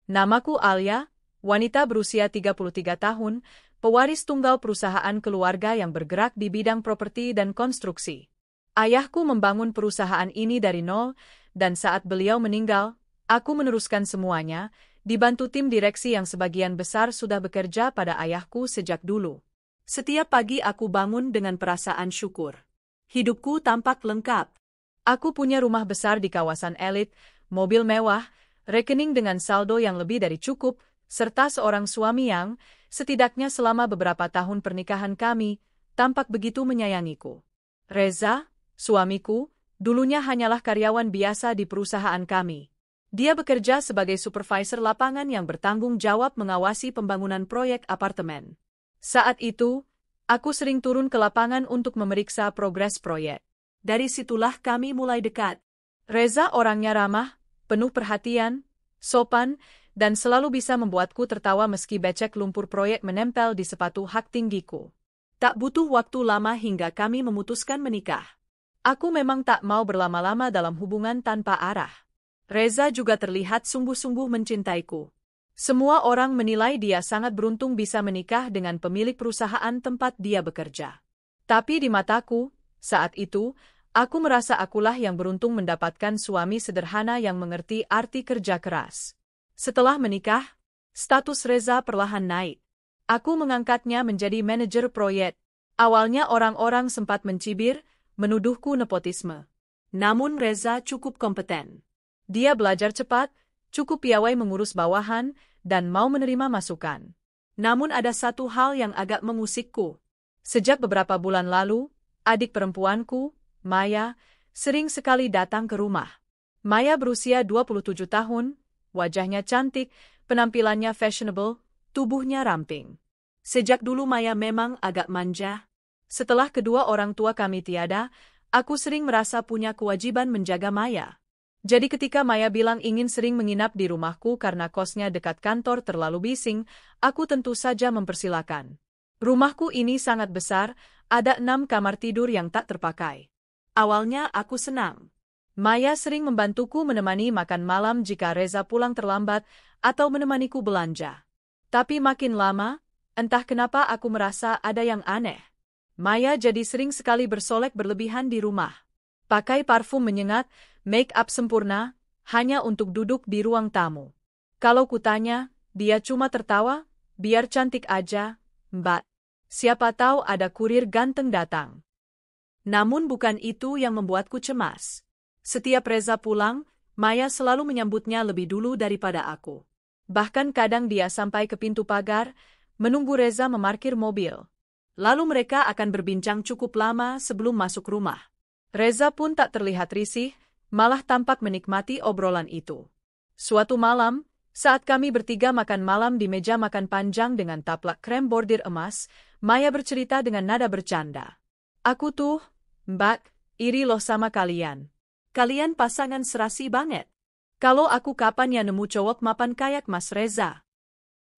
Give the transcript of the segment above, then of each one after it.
Namaku Alia, wanita berusia 33 tahun, pewaris tunggal perusahaan keluarga yang bergerak di bidang properti dan konstruksi. Ayahku membangun perusahaan ini dari nol, dan saat beliau meninggal, aku meneruskan semuanya, dibantu tim direksi yang sebagian besar sudah bekerja pada ayahku sejak dulu. Setiap pagi aku bangun dengan perasaan syukur. Hidupku tampak lengkap. Aku punya rumah besar di kawasan elit, mobil mewah, rekening dengan saldo yang lebih dari cukup, serta seorang suami yang, setidaknya selama beberapa tahun pernikahan kami, tampak begitu menyayangiku. Reza, suamiku, dulunya hanyalah karyawan biasa di perusahaan kami. Dia bekerja sebagai supervisor lapangan yang bertanggung jawab mengawasi pembangunan proyek apartemen. Saat itu, aku sering turun ke lapangan untuk memeriksa progres proyek. Dari situlah kami mulai dekat. Reza orangnya ramah, penuh perhatian, sopan, dan selalu bisa membuatku tertawa meski becek lumpur proyek menempel di sepatu hak tinggiku. Tak butuh waktu lama hingga kami memutuskan menikah. Aku memang tak mau berlama-lama dalam hubungan tanpa arah. Reza juga terlihat sungguh-sungguh mencintaiku. Semua orang menilai dia sangat beruntung bisa menikah dengan pemilik perusahaan tempat dia bekerja. Tapi di mataku, saat itu, aku merasa akulah yang beruntung mendapatkan suami sederhana yang mengerti arti kerja keras. Setelah menikah, status Reza perlahan naik. Aku mengangkatnya menjadi manajer proyek. Awalnya orang-orang sempat mencibir, menuduhku nepotisme. Namun Reza cukup kompeten. Dia belajar cepat, cukup piawai mengurus bawahan, dan mau menerima masukan. Namun ada satu hal yang agak mengusikku. Sejak beberapa bulan lalu, adik perempuanku, Maya, sering sekali datang ke rumah. Maya berusia 27 tahun, wajahnya cantik, penampilannya fashionable, tubuhnya ramping. Sejak dulu Maya memang agak manja. Setelah kedua orang tua kami tiada, aku sering merasa punya kewajiban menjaga Maya. Jadi ketika Maya bilang ingin sering menginap di rumahku karena kosnya dekat kantor terlalu bising, aku tentu saja mempersilakan. Rumahku ini sangat besar, ada 6 kamar tidur yang tak terpakai. Awalnya aku senang. Maya sering membantuku menemani makan malam jika Reza pulang terlambat atau menemaniku belanja. Tapi makin lama, entah kenapa aku merasa ada yang aneh. Maya jadi sering sekali bersolek berlebihan di rumah. Pakai parfum menyengat, make-up sempurna, hanya untuk duduk di ruang tamu. Kalau kutanya, dia cuma tertawa, biar cantik aja, Mbak. Siapa tahu ada kurir ganteng datang. Namun bukan itu yang membuatku cemas. Setiap Reza pulang, Maya selalu menyambutnya lebih dulu daripada aku. Bahkan kadang dia sampai ke pintu pagar, menunggu Reza memarkir mobil. Lalu mereka akan berbincang cukup lama sebelum masuk rumah. Reza pun tak terlihat risih, malah tampak menikmati obrolan itu. Suatu malam, saat kami bertiga makan malam di meja makan panjang dengan taplak krem bordir emas, Maya bercerita dengan nada bercanda. Aku tuh, Mbak, iri loh sama kalian. Kalian pasangan serasi banget. Kalau aku kapan ya nemu cowok mapan kayak Mas Reza?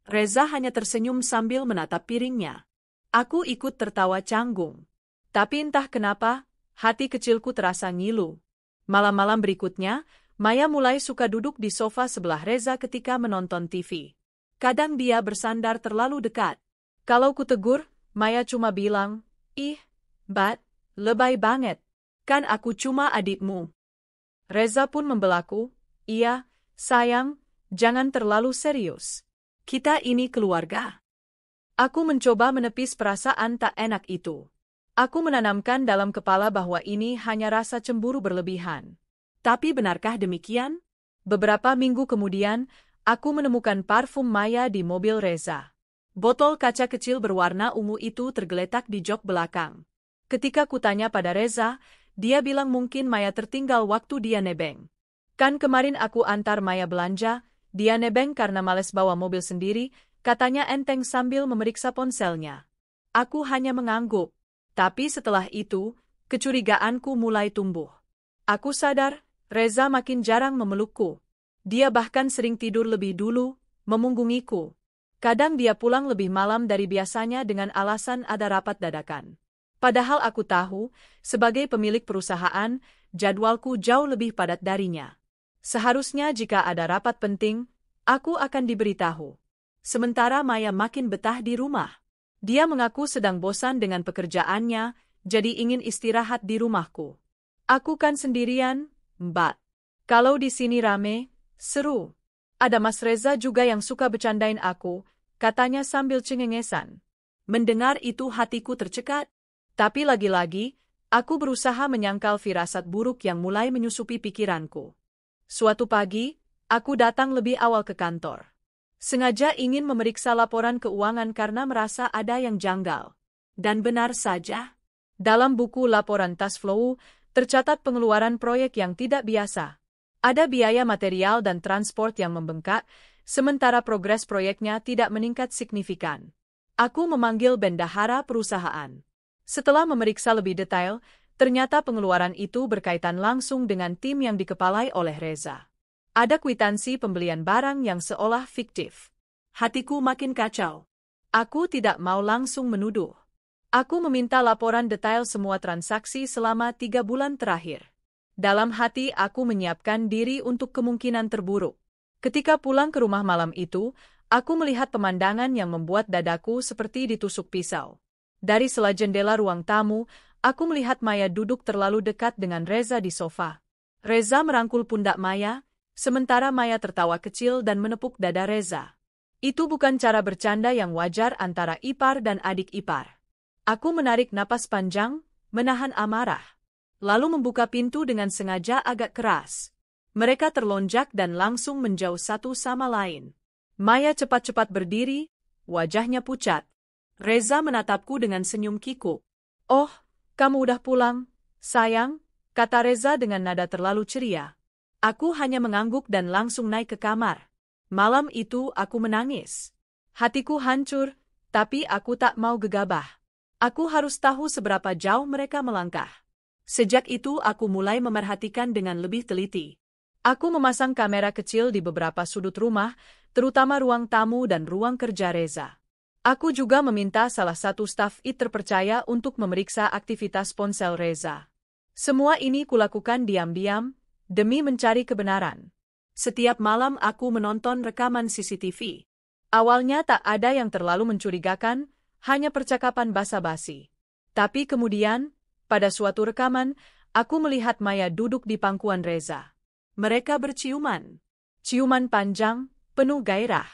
Reza hanya tersenyum sambil menatap piringnya. Aku ikut tertawa canggung. Tapi entah kenapa, hati kecilku terasa ngilu. Malam-malam berikutnya, Maya mulai suka duduk di sofa sebelah Reza ketika menonton TV. Kadang dia bersandar terlalu dekat. Kalau kutegur, Maya cuma bilang, "Ih, Bat, lebay banget. Kan aku cuma adikmu." Reza pun membelaku, "Iya, sayang, jangan terlalu serius. Kita ini keluarga." Aku mencoba menepis perasaan tak enak itu. Aku menanamkan dalam kepala bahwa ini hanya rasa cemburu berlebihan. Tapi benarkah demikian? Beberapa minggu kemudian, aku menemukan parfum Maya di mobil Reza. Botol kaca kecil berwarna ungu itu tergeletak di jok belakang. Ketika kutanya pada Reza, dia bilang mungkin Maya tertinggal waktu dia nebeng. Kan kemarin aku antar Maya belanja, dia nebeng karena males bawa mobil sendiri, katanya enteng sambil memeriksa ponselnya. Aku hanya mengangguk. Tapi setelah itu, kecurigaanku mulai tumbuh. Aku sadar, Reza makin jarang memelukku. Dia bahkan sering tidur lebih dulu, memunggungiku. Kadang dia pulang lebih malam dari biasanya dengan alasan ada rapat dadakan. Padahal aku tahu, sebagai pemilik perusahaan, jadwalku jauh lebih padat darinya. Seharusnya jika ada rapat penting, Aku akan diberitahu. Sementara Maya makin betah di rumah. Dia mengaku sedang bosan dengan pekerjaannya, jadi ingin istirahat di rumahku. Aku kan sendirian, Mbak. Kalau di sini rame, seru. Ada Mas Reza juga yang suka bercandain aku, katanya sambil cengengesan. Mendengar itu hatiku tercekat. Tapi lagi-lagi, aku berusaha menyangkal firasat buruk yang mulai menyusupi pikiranku. Suatu pagi, aku datang lebih awal ke kantor. Sengaja ingin memeriksa laporan keuangan karena merasa ada yang janggal. Dan benar saja. Dalam buku laporan cash flow, tercatat pengeluaran proyek yang tidak biasa. Ada biaya material dan transport yang membengkak, sementara progres proyeknya tidak meningkat signifikan. Aku memanggil bendahara perusahaan. Setelah memeriksa lebih detail, ternyata pengeluaran itu berkaitan langsung dengan tim yang dikepalai oleh Reza. Ada kwitansi pembelian barang yang seolah fiktif. Hatiku makin kacau. Aku tidak mau langsung menuduh. Aku meminta laporan detail semua transaksi selama 3 bulan terakhir. Dalam hati aku menyiapkan diri untuk kemungkinan terburuk. Ketika pulang ke rumah malam itu, aku melihat pemandangan yang membuat dadaku seperti ditusuk pisau. Dari sela jendela ruang tamu, aku melihat Maya duduk terlalu dekat dengan Reza di sofa. Reza merangkul pundak Maya, sementara Maya tertawa kecil dan menepuk dada Reza. Itu bukan cara bercanda yang wajar antara ipar dan adik ipar. Aku menarik napas panjang, menahan amarah. Lalu membuka pintu dengan sengaja agak keras. Mereka terlonjak dan langsung menjauh satu sama lain. Maya cepat-cepat berdiri, wajahnya pucat. Reza menatapku dengan senyum kikuk. "Oh, kamu udah pulang, sayang," kata Reza dengan nada terlalu ceria. Aku hanya mengangguk dan langsung naik ke kamar. Malam itu aku menangis. Hatiku hancur, tapi aku tak mau gegabah. Aku harus tahu seberapa jauh mereka melangkah. Sejak itu aku mulai memerhatikan dengan lebih teliti. Aku memasang kamera kecil di beberapa sudut rumah, terutama ruang tamu dan ruang kerja Reza. Aku juga meminta salah satu staf IT terpercaya untuk memeriksa aktivitas ponsel Reza. Semua ini kulakukan diam-diam, demi mencari kebenaran. Setiap malam aku menonton rekaman CCTV. Awalnya tak ada yang terlalu mencurigakan, hanya percakapan basa-basi. Tapi kemudian, pada suatu rekaman, aku melihat Maya duduk di pangkuan Reza. Mereka berciuman. Ciuman panjang, penuh gairah.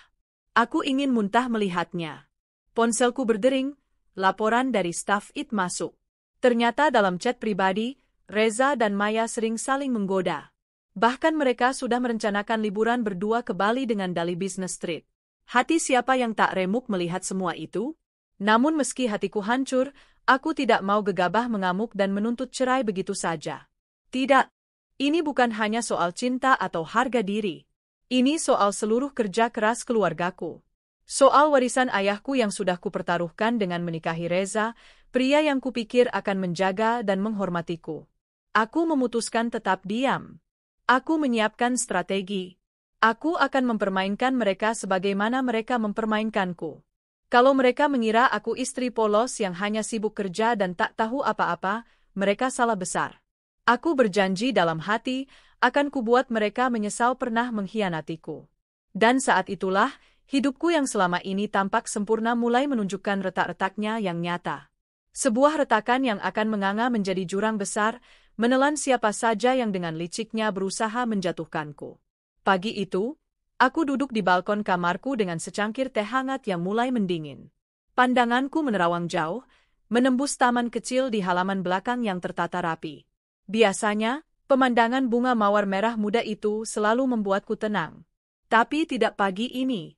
Aku ingin muntah melihatnya. Ponselku berdering, laporan dari staf IT masuk. Ternyata dalam chat pribadi, Reza dan Maya sering saling menggoda. Bahkan mereka sudah merencanakan liburan berdua ke Bali dengan dali business trip. Hati siapa yang tak remuk melihat semua itu? Namun meski hatiku hancur, aku tidak mau gegabah mengamuk dan menuntut cerai begitu saja. Tidak. Ini bukan hanya soal cinta atau harga diri. Ini soal seluruh kerja keras keluargaku. Soal warisan ayahku yang sudah kupertaruhkan dengan menikahi Reza, pria yang kupikir akan menjaga dan menghormatiku. Aku memutuskan tetap diam. Aku menyiapkan strategi. Aku akan mempermainkan mereka sebagaimana mereka mempermainkanku. Kalau mereka mengira aku istri polos yang hanya sibuk kerja dan tak tahu apa-apa, mereka salah besar. Aku berjanji dalam hati, akan kubuat mereka menyesal pernah mengkhianatiku. Dan saat itulah, hidupku yang selama ini tampak sempurna mulai menunjukkan retak-retaknya yang nyata. Sebuah retakan yang akan menganga menjadi jurang besar, menelan siapa saja yang dengan liciknya berusaha menjatuhkanku. Pagi itu, aku duduk di balkon kamarku dengan secangkir teh hangat yang mulai mendingin. Pandanganku menerawang jauh, menembus taman kecil di halaman belakang yang tertata rapi. Biasanya, pemandangan bunga mawar merah muda itu selalu membuatku tenang. Tapi tidak pagi ini.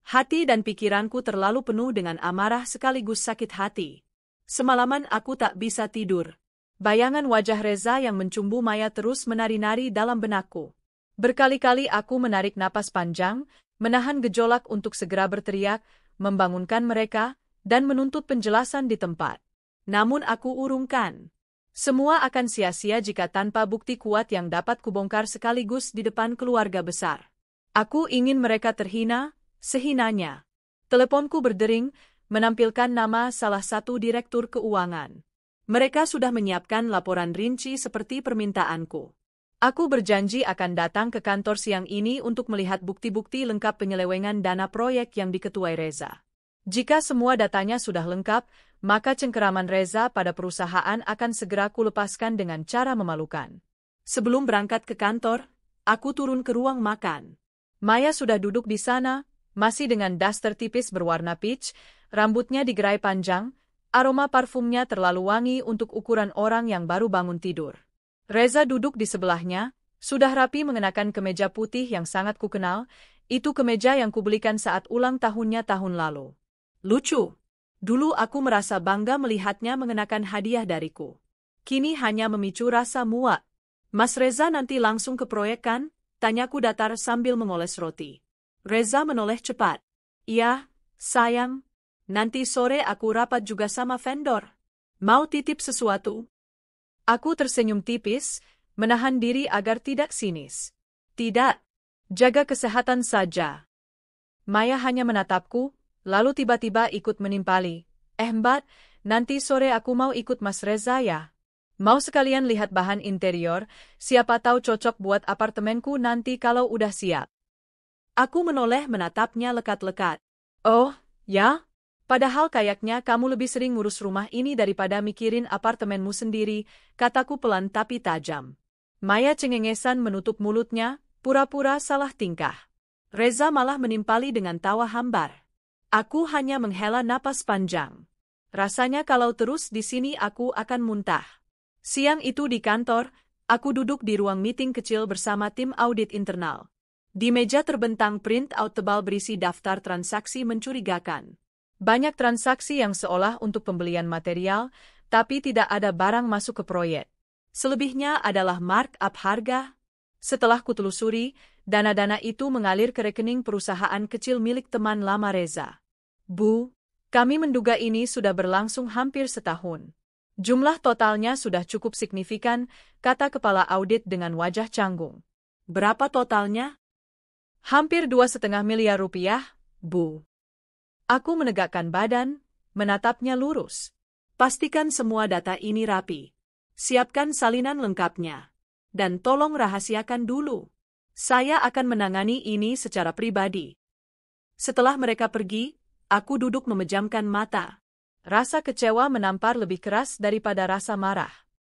Hati dan pikiranku terlalu penuh dengan amarah sekaligus sakit hati. Semalaman aku tak bisa tidur. Bayangan wajah Reza yang mencumbu Maya terus menari-nari dalam benakku. Berkali-kali aku menarik napas panjang, menahan gejolak untuk segera berteriak, membangunkan mereka, dan menuntut penjelasan di tempat. Namun aku urungkan. Semua akan sia-sia jika tanpa bukti kuat yang dapat kubongkar sekaligus di depan keluarga besar. Aku ingin mereka terhina, sehinanya. Teleponku berdering, menampilkan nama salah satu direktur keuangan. Mereka sudah menyiapkan laporan rinci seperti permintaanku. Aku berjanji akan datang ke kantor siang ini untuk melihat bukti-bukti lengkap penyelewengan dana proyek yang diketuai Reza. Jika semua datanya sudah lengkap, maka cengkeraman Reza pada perusahaan akan segera kulepaskan dengan cara memalukan. Sebelum berangkat ke kantor, aku turun ke ruang makan. Maya sudah duduk di sana, masih dengan daster tipis berwarna peach, rambutnya digerai panjang, aroma parfumnya terlalu wangi untuk ukuran orang yang baru bangun tidur. Reza duduk di sebelahnya, sudah rapi mengenakan kemeja putih yang sangat kukenal, itu kemeja yang kubelikan saat ulang tahunnya tahun lalu. Lucu. Dulu aku merasa bangga melihatnya mengenakan hadiah dariku. Kini hanya memicu rasa muak. Mas Reza nanti langsung ke proyek kan? Tanyaku datar sambil mengoles roti. Reza menoleh cepat. Iya, sayang. Nanti sore aku rapat juga sama vendor. Mau titip sesuatu? Aku tersenyum tipis, menahan diri agar tidak sinis. Tidak. Jaga kesehatan saja. Maya hanya menatapku, lalu tiba-tiba ikut menimpali. Mbak, nanti sore aku mau ikut Mas Reza ya. Mau sekalian lihat bahan interior, siapa tahu cocok buat apartemenku nanti kalau udah siap. Aku menoleh menatapnya lekat-lekat. Oh, ya? Padahal kayaknya kamu lebih sering ngurus rumah ini daripada mikirin apartemenmu sendiri, kataku pelan tapi tajam. Maya cengengesan menutup mulutnya, pura-pura salah tingkah. Reza malah menimpali dengan tawa hambar. Aku hanya menghela napas panjang. Rasanya kalau terus di sini aku akan muntah. Siang itu di kantor, aku duduk di ruang meeting kecil bersama tim audit internal. Di meja terbentang print-out tebal berisi daftar transaksi mencurigakan. Banyak transaksi yang seolah untuk pembelian material, tapi tidak ada barang masuk ke proyek. Selebihnya adalah markup harga. Setelah kutelusuri, dana-dana itu mengalir ke rekening perusahaan kecil milik teman lama Reza. Bu, kami menduga ini sudah berlangsung hampir setahun. Jumlah totalnya sudah cukup signifikan, kata kepala audit dengan wajah canggung. Berapa totalnya? Hampir 2,5 miliar rupiah, Bu. Aku menegakkan badan, menatapnya lurus. Pastikan semua data ini rapi. Siapkan salinan lengkapnya. Dan tolong rahasiakan dulu. Saya akan menangani ini secara pribadi. Setelah mereka pergi, aku duduk memejamkan mata. Rasa kecewa menampar lebih keras daripada rasa marah.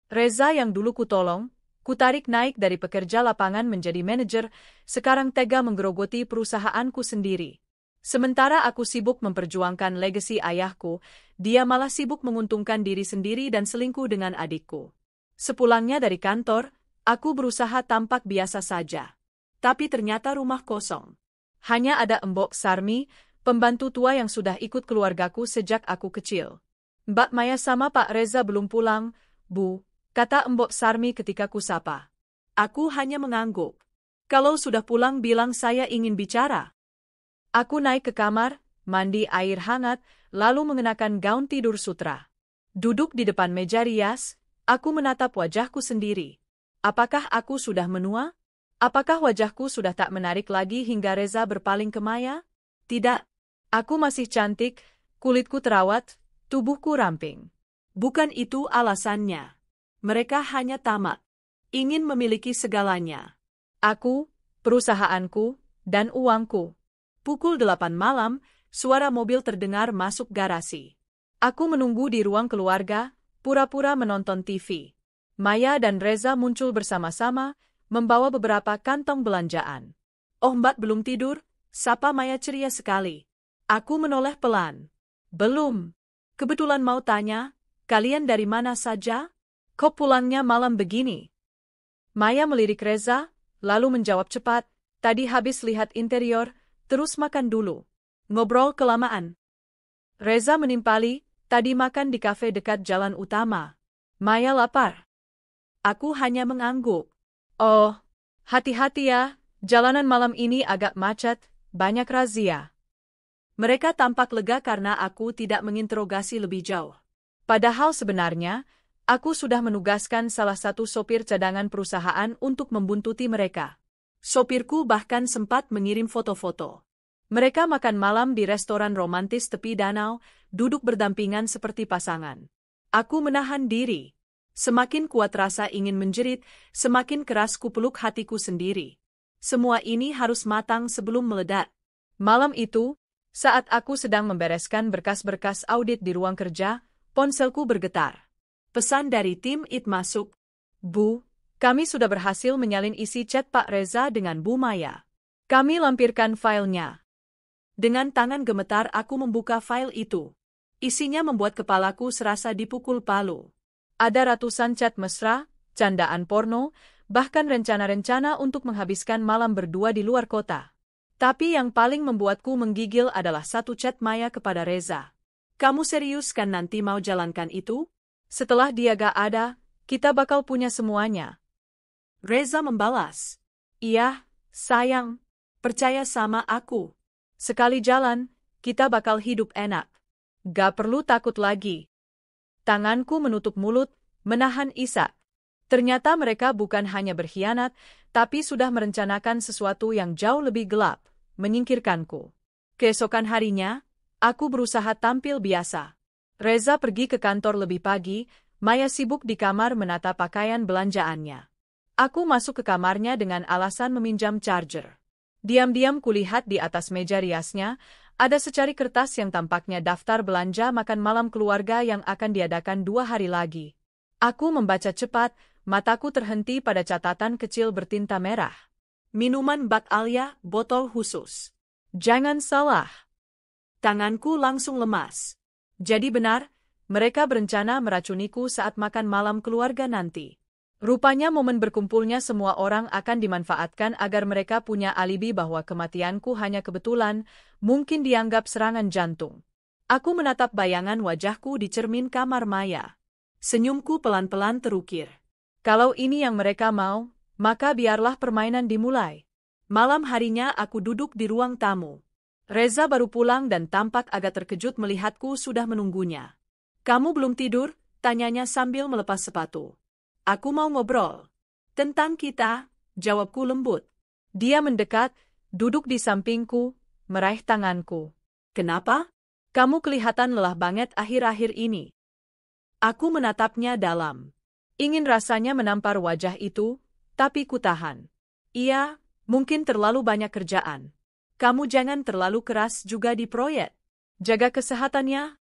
Reza yang dulu kutolong, kutarik naik dari pekerja lapangan menjadi manajer, sekarang tega menggerogoti perusahaanku sendiri. Sementara aku sibuk memperjuangkan legasi ayahku, dia malah sibuk menguntungkan diri sendiri dan selingkuh dengan adikku. Sepulangnya dari kantor, aku berusaha tampak biasa saja. Tapi ternyata rumah kosong. Hanya ada Mbok Sarmi, pembantu tua yang sudah ikut keluargaku sejak aku kecil. Mbak Maya sama Pak Reza belum pulang, Bu, kata Mbok Sarmi ketika kusapa. Aku hanya mengangguk. Kalau sudah pulang bilang saya ingin bicara. Aku naik ke kamar, mandi air hangat, lalu mengenakan gaun tidur sutra. Duduk di depan meja rias, aku menatap wajahku sendiri. Apakah aku sudah menua? Apakah wajahku sudah tak menarik lagi hingga Reza berpaling ke Maya? Tidak. Aku masih cantik, kulitku terawat, tubuhku ramping. Bukan itu alasannya. Mereka hanya tamak. Ingin memiliki segalanya. Aku, perusahaanku, dan uangku. Pukul 8 malam, suara mobil terdengar masuk garasi. Aku menunggu di ruang keluarga, pura-pura menonton TV. Maya dan Reza muncul bersama-sama, membawa beberapa kantong belanjaan. Oh, Mbak belum tidur? Sapa Maya ceria sekali. Aku menoleh pelan. Belum. Kebetulan mau tanya, kalian dari mana saja? Kok pulangnya malam begini? Maya melirik Reza, lalu menjawab cepat, tadi habis lihat interior, terus makan dulu. Ngobrol kelamaan. Reza menimpali, tadi makan di kafe dekat jalan utama. Maya lapar. Aku hanya mengangguk. Oh, hati-hati ya, jalanan malam ini agak macet, banyak razia. Mereka tampak lega karena aku tidak menginterogasi lebih jauh. Padahal sebenarnya, aku sudah menugaskan salah satu sopir cadangan perusahaan untuk membuntuti mereka. Sopirku bahkan sempat mengirim foto-foto. Mereka makan malam di restoran romantis tepi danau, duduk berdampingan seperti pasangan. Aku menahan diri. Semakin kuat rasa ingin menjerit, semakin keras kupeluk hatiku sendiri. Semua ini harus matang sebelum meledak. Malam itu, saat aku sedang membereskan berkas-berkas audit di ruang kerja, ponselku bergetar. Pesan dari tim IT masuk. Bu, kami sudah berhasil menyalin isi chat Pak Reza dengan Bu Maya. Kami lampirkan filenya. Dengan tangan gemetar aku membuka file itu. Isinya membuat kepalaku serasa dipukul palu. Ada ratusan chat mesra, candaan porno, bahkan rencana-rencana untuk menghabiskan malam berdua di luar kota. Tapi yang paling membuatku menggigil adalah satu chat Maya kepada Reza. Kamu serius kan nanti mau jalankan itu? Setelah dia gak ada, kita bakal punya semuanya. Reza membalas. Iya, sayang. Percaya sama aku. Sekali jalan, kita bakal hidup enak. Gak perlu takut lagi. Tanganku menutup mulut, menahan isak. Ternyata mereka bukan hanya berkhianat, tapi sudah merencanakan sesuatu yang jauh lebih gelap, menyingkirkanku. Keesokan harinya, aku berusaha tampil biasa. Reza pergi ke kantor lebih pagi, Maya sibuk di kamar menata pakaian belanjaannya. Aku masuk ke kamarnya dengan alasan meminjam charger. Diam-diam kulihat di atas meja riasnya, ada secari kertas yang tampaknya daftar belanja makan malam keluarga yang akan diadakan 2 hari lagi. Aku membaca cepat, mataku terhenti pada catatan kecil bertinta merah. Minuman Bak Alia, botol khusus. Jangan salah. Tanganku langsung lemas. Jadi benar, mereka berencana meracuniku saat makan malam keluarga nanti. Rupanya momen berkumpulnya semua orang akan dimanfaatkan agar mereka punya alibi bahwa kematianku hanya kebetulan, mungkin dianggap serangan jantung. Aku menatap bayangan wajahku di cermin kamar Maya. Senyumku pelan-pelan terukir. Kalau ini yang mereka mau, maka biarlah permainan dimulai. Malam harinya aku duduk di ruang tamu. Reza baru pulang dan tampak agak terkejut melihatku sudah menunggunya. Kamu belum tidur? Tanyanya sambil melepas sepatu. Aku mau ngobrol. Tentang kita, jawabku lembut. Dia mendekat, duduk di sampingku, meraih tanganku. Kenapa? Kamu kelihatan lelah banget akhir-akhir ini. Aku menatapnya dalam. Ingin rasanya menampar wajah itu, tapi kutahan. Iya, mungkin terlalu banyak kerjaan. Kamu jangan terlalu keras juga di proyek. Jaga kesehatannya.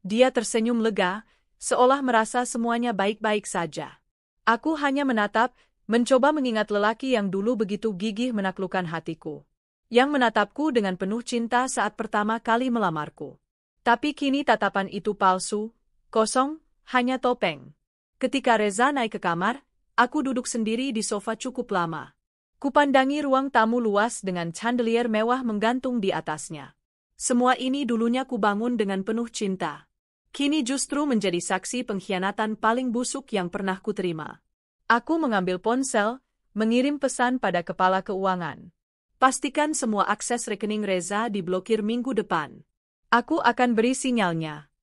Dia tersenyum lega, seolah merasa semuanya baik-baik saja. Aku hanya menatap, mencoba mengingat lelaki yang dulu begitu gigih menaklukkan hatiku. Yang menatapku dengan penuh cinta saat pertama kali melamarku. Tapi kini tatapan itu palsu, kosong, hanya topeng. Ketika Reza naik ke kamar, aku duduk sendiri di sofa cukup lama. Kupandangi ruang tamu luas dengan chandelier mewah menggantung di atasnya. Semua ini dulunya kubangun dengan penuh cinta. Kini justru menjadi saksi pengkhianatan paling busuk yang pernah kuterima. Aku mengambil ponsel, mengirim pesan pada kepala keuangan. Pastikan semua akses rekening Reza diblokir minggu depan. Aku akan beri sinyalnya.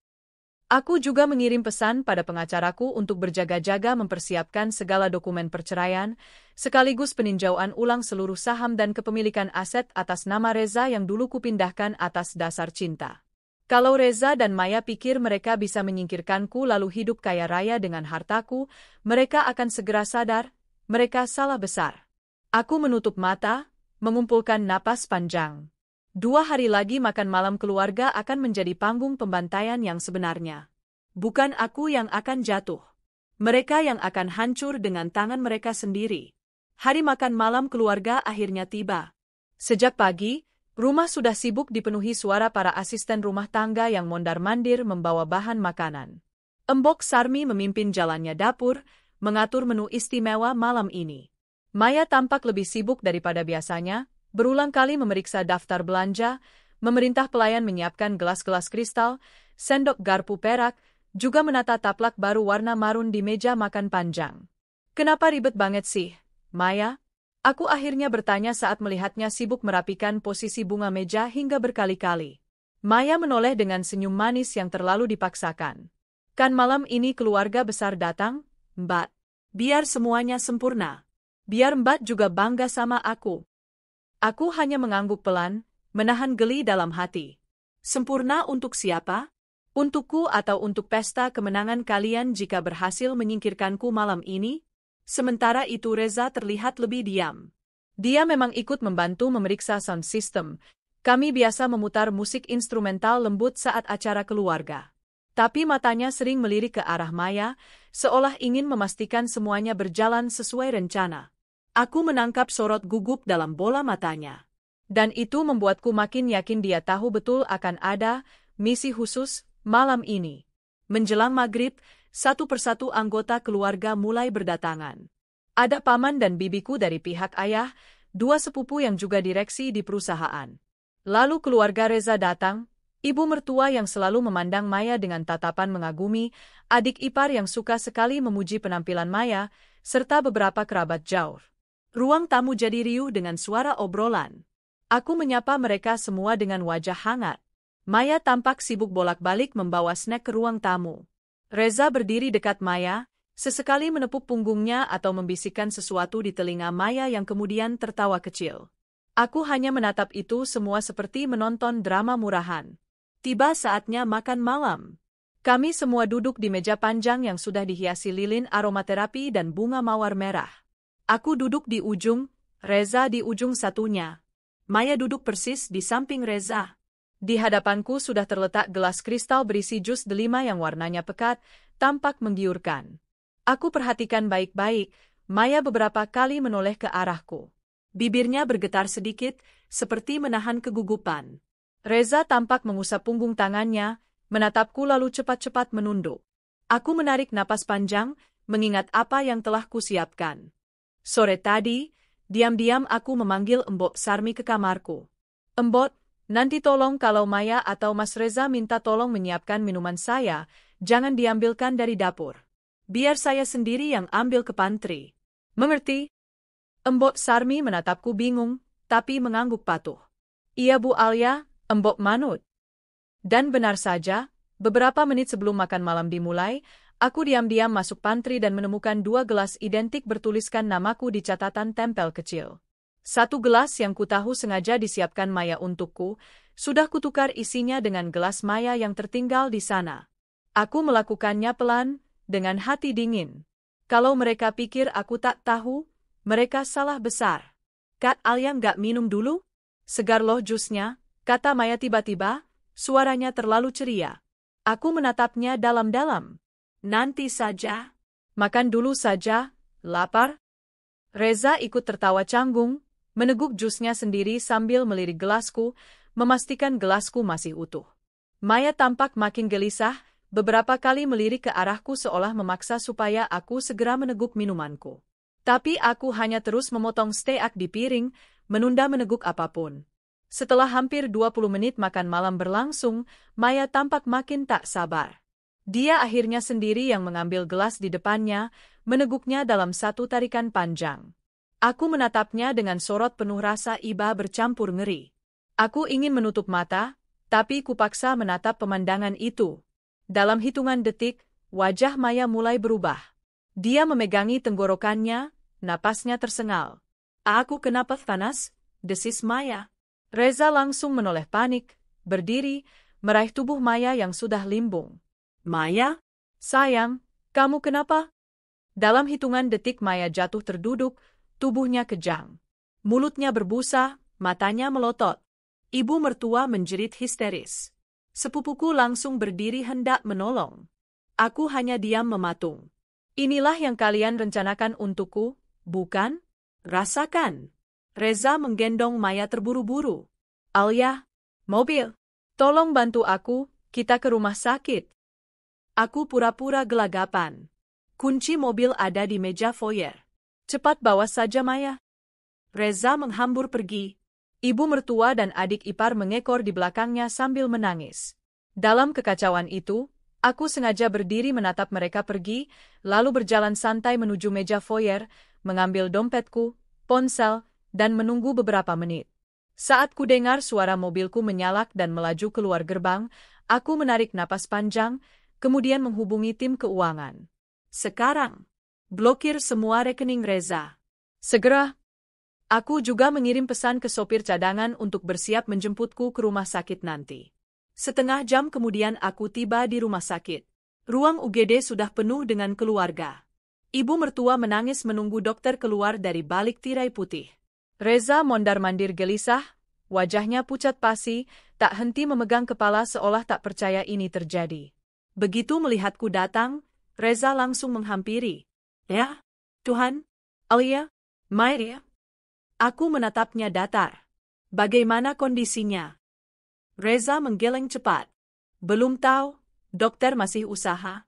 Aku juga mengirim pesan pada pengacaraku untuk berjaga-jaga mempersiapkan segala dokumen perceraian, sekaligus peninjauan ulang seluruh saham dan kepemilikan aset atas nama Reza yang dulu kupindahkan atas dasar cinta. Kalau Reza dan Maya pikir mereka bisa menyingkirkanku lalu hidup kaya raya dengan hartaku, mereka akan segera sadar, mereka salah besar. Aku menutup mata, mengumpulkan napas panjang. 2 hari lagi makan malam keluarga akan menjadi panggung pembantaian yang sebenarnya. Bukan aku yang akan jatuh. Mereka yang akan hancur dengan tangan mereka sendiri. Hari makan malam keluarga akhirnya tiba. Sejak pagi, rumah sudah sibuk dipenuhi suara para asisten rumah tangga yang mondar-mandir membawa bahan makanan. Embok Sarmi memimpin jalannya dapur, mengatur menu istimewa malam ini. Maya tampak lebih sibuk daripada biasanya, berulang kali memeriksa daftar belanja, memerintah pelayan menyiapkan gelas-gelas kristal, sendok garpu perak, juga menata taplak baru warna marun di meja makan panjang. Kenapa ribet banget sih, Maya? Aku akhirnya bertanya saat melihatnya sibuk merapikan posisi bunga meja hingga berkali-kali. Maya menoleh dengan senyum manis yang terlalu dipaksakan. Kan malam ini keluarga besar datang, Mbak. Biar semuanya sempurna. Biar Mbak juga bangga sama aku. Aku hanya mengangguk pelan, menahan geli dalam hati. Sempurna untuk siapa? Untukku atau untuk pesta kemenangan kalian jika berhasil menyingkirkanku malam ini? Sementara itu Reza terlihat lebih diam. Dia memang ikut membantu memeriksa sound system. Kami biasa memutar musik instrumental lembut saat acara keluarga. Tapi matanya sering melirik ke arah Maya, seolah ingin memastikan semuanya berjalan sesuai rencana. Aku menangkap sorot gugup dalam bola matanya. Dan itu membuatku makin yakin dia tahu betul akan ada misi khusus malam ini. Menjelang maghrib, satu persatu anggota keluarga mulai berdatangan. Ada paman dan bibiku dari pihak ayah, dua sepupu yang juga direksi di perusahaan. Lalu keluarga Reza datang, ibu mertua yang selalu memandang Maya dengan tatapan mengagumi, adik ipar yang suka sekali memuji penampilan Maya, serta beberapa kerabat jauh. Ruang tamu jadi riuh dengan suara obrolan. Aku menyapa mereka semua dengan wajah hangat. Maya tampak sibuk bolak-balik membawa snack ke ruang tamu. Reza berdiri dekat Maya, sesekali menepuk punggungnya atau membisikkan sesuatu di telinga Maya yang kemudian tertawa kecil. Aku hanya menatap itu semua seperti menonton drama murahan. Tiba saatnya makan malam. Kami semua duduk di meja panjang yang sudah dihiasi lilin aromaterapi dan bunga mawar merah. Aku duduk di ujung, Reza di ujung satunya. Maya duduk persis di samping Reza. Di hadapanku sudah terletak gelas kristal berisi jus delima yang warnanya pekat, tampak menggiurkan. Aku perhatikan baik-baik, Maya beberapa kali menoleh ke arahku. Bibirnya bergetar sedikit, seperti menahan kegugupan. Reza tampak mengusap punggung tangannya, menatapku lalu cepat-cepat menunduk. Aku menarik napas panjang, mengingat apa yang telah kusiapkan. Sore tadi, diam-diam aku memanggil Mbok Sarmi ke kamarku. Mbok, nanti tolong kalau Maya atau Mas Reza minta tolong menyiapkan minuman saya, jangan diambilkan dari dapur. Biar saya sendiri yang ambil ke pantry. Mengerti? Mbok Sarmi menatapku bingung, tapi mengangguk patuh. Iya Bu Alia, Mbok manut. Dan benar saja, beberapa menit sebelum makan malam dimulai, aku diam-diam masuk pantry dan menemukan dua gelas identik bertuliskan namaku di catatan tempel kecil. Satu gelas yang kutahu sengaja disiapkan Maya untukku, sudah kutukar isinya dengan gelas Maya yang tertinggal di sana. Aku melakukannya pelan, dengan hati dingin. Kalau mereka pikir aku tak tahu, mereka salah besar. Kak Alia nggak minum dulu? Segar loh jusnya, kata Maya tiba-tiba, suaranya terlalu ceria. Aku menatapnya dalam-dalam. Nanti saja. Makan dulu saja, lapar. Reza ikut tertawa canggung, meneguk jusnya sendiri sambil melirik gelasku, memastikan gelasku masih utuh. Maya tampak makin gelisah, beberapa kali melirik ke arahku seolah memaksa supaya aku segera meneguk minumanku. Tapi aku hanya terus memotong steak di piring, menunda meneguk apapun. Setelah hampir 20 menit makan malam berlangsung, Maya tampak makin tak sabar. Dia akhirnya sendiri yang mengambil gelas di depannya, meneguknya dalam satu tarikan panjang. Aku menatapnya dengan sorot penuh rasa iba bercampur ngeri. Aku ingin menutup mata, tapi kupaksa menatap pemandangan itu. Dalam hitungan detik, wajah Maya mulai berubah. Dia memegangi tenggorokannya, napasnya tersengal. Aku kenapa panas? Desis Maya. Reza langsung menoleh panik, berdiri, meraih tubuh Maya yang sudah limbung. Maya? Sayang, kamu kenapa? Dalam hitungan detik Maya jatuh terduduk, tubuhnya kejang. Mulutnya berbusa, matanya melotot. Ibu mertua menjerit histeris. Sepupuku langsung berdiri hendak menolong. Aku hanya diam mematung. Inilah yang kalian rencanakan untukku, bukan? Rasakan. Reza menggendong Maya terburu-buru. Alia, mobil. Tolong bantu aku, kita ke rumah sakit. Aku pura-pura gelagapan. Kunci mobil ada di meja foyer. Cepat bawa saja Maya. Reza menghambur pergi. Ibu mertua dan adik ipar mengekor di belakangnya sambil menangis. Dalam kekacauan itu, aku sengaja berdiri menatap mereka pergi, lalu berjalan santai menuju meja foyer, mengambil dompetku, ponsel, dan menunggu beberapa menit. Saat ku dengar suara mobilku menyalak dan melaju keluar gerbang, aku menarik napas panjang, kemudian menghubungi tim keuangan. Sekarang, blokir semua rekening Reza. Segera. Aku juga mengirim pesan ke sopir cadangan untuk bersiap menjemputku ke rumah sakit nanti. Setengah jam kemudian aku tiba di rumah sakit. Ruang UGD sudah penuh dengan keluarga. Ibu mertua menangis menunggu dokter keluar dari balik tirai putih. Reza mondar-mandir gelisah, wajahnya pucat pasi, tak henti memegang kepala seolah tak percaya ini terjadi. Begitu melihatku datang, Reza langsung menghampiri. Ya, Tuhan, Alia, Maria. Aku menatapnya datar. Bagaimana kondisinya? Reza menggeleng cepat. Belum tahu, dokter masih usaha.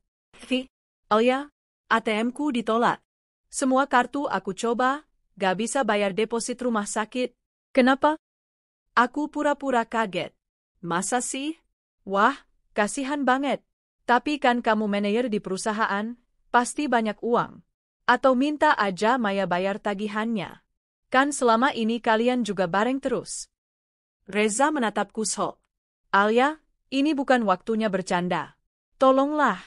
Alia, ATM-ku ditolak. Semua kartu aku coba, gak bisa bayar deposit rumah sakit. Kenapa? Aku pura-pura kaget. Masa sih? Wah, kasihan banget. Tapi kan kamu manajer di perusahaan, pasti banyak uang. Atau minta aja Maya bayar tagihannya. Kan selama ini kalian juga bareng terus. Reza menatapku sok. Alia, ini bukan waktunya bercanda. Tolonglah,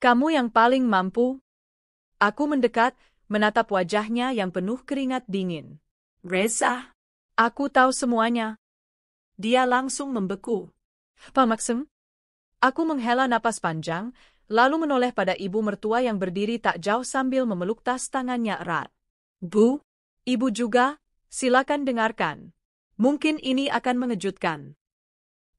kamu yang paling mampu. Aku mendekat, menatap wajahnya yang penuh keringat dingin. Reza, aku tahu semuanya. Dia langsung membeku. Pak Maksem? Aku menghela napas panjang, lalu menoleh pada ibu mertua yang berdiri tak jauh sambil memeluk tas tangannya erat. Bu, ibu juga, silakan dengarkan. Mungkin ini akan mengejutkan.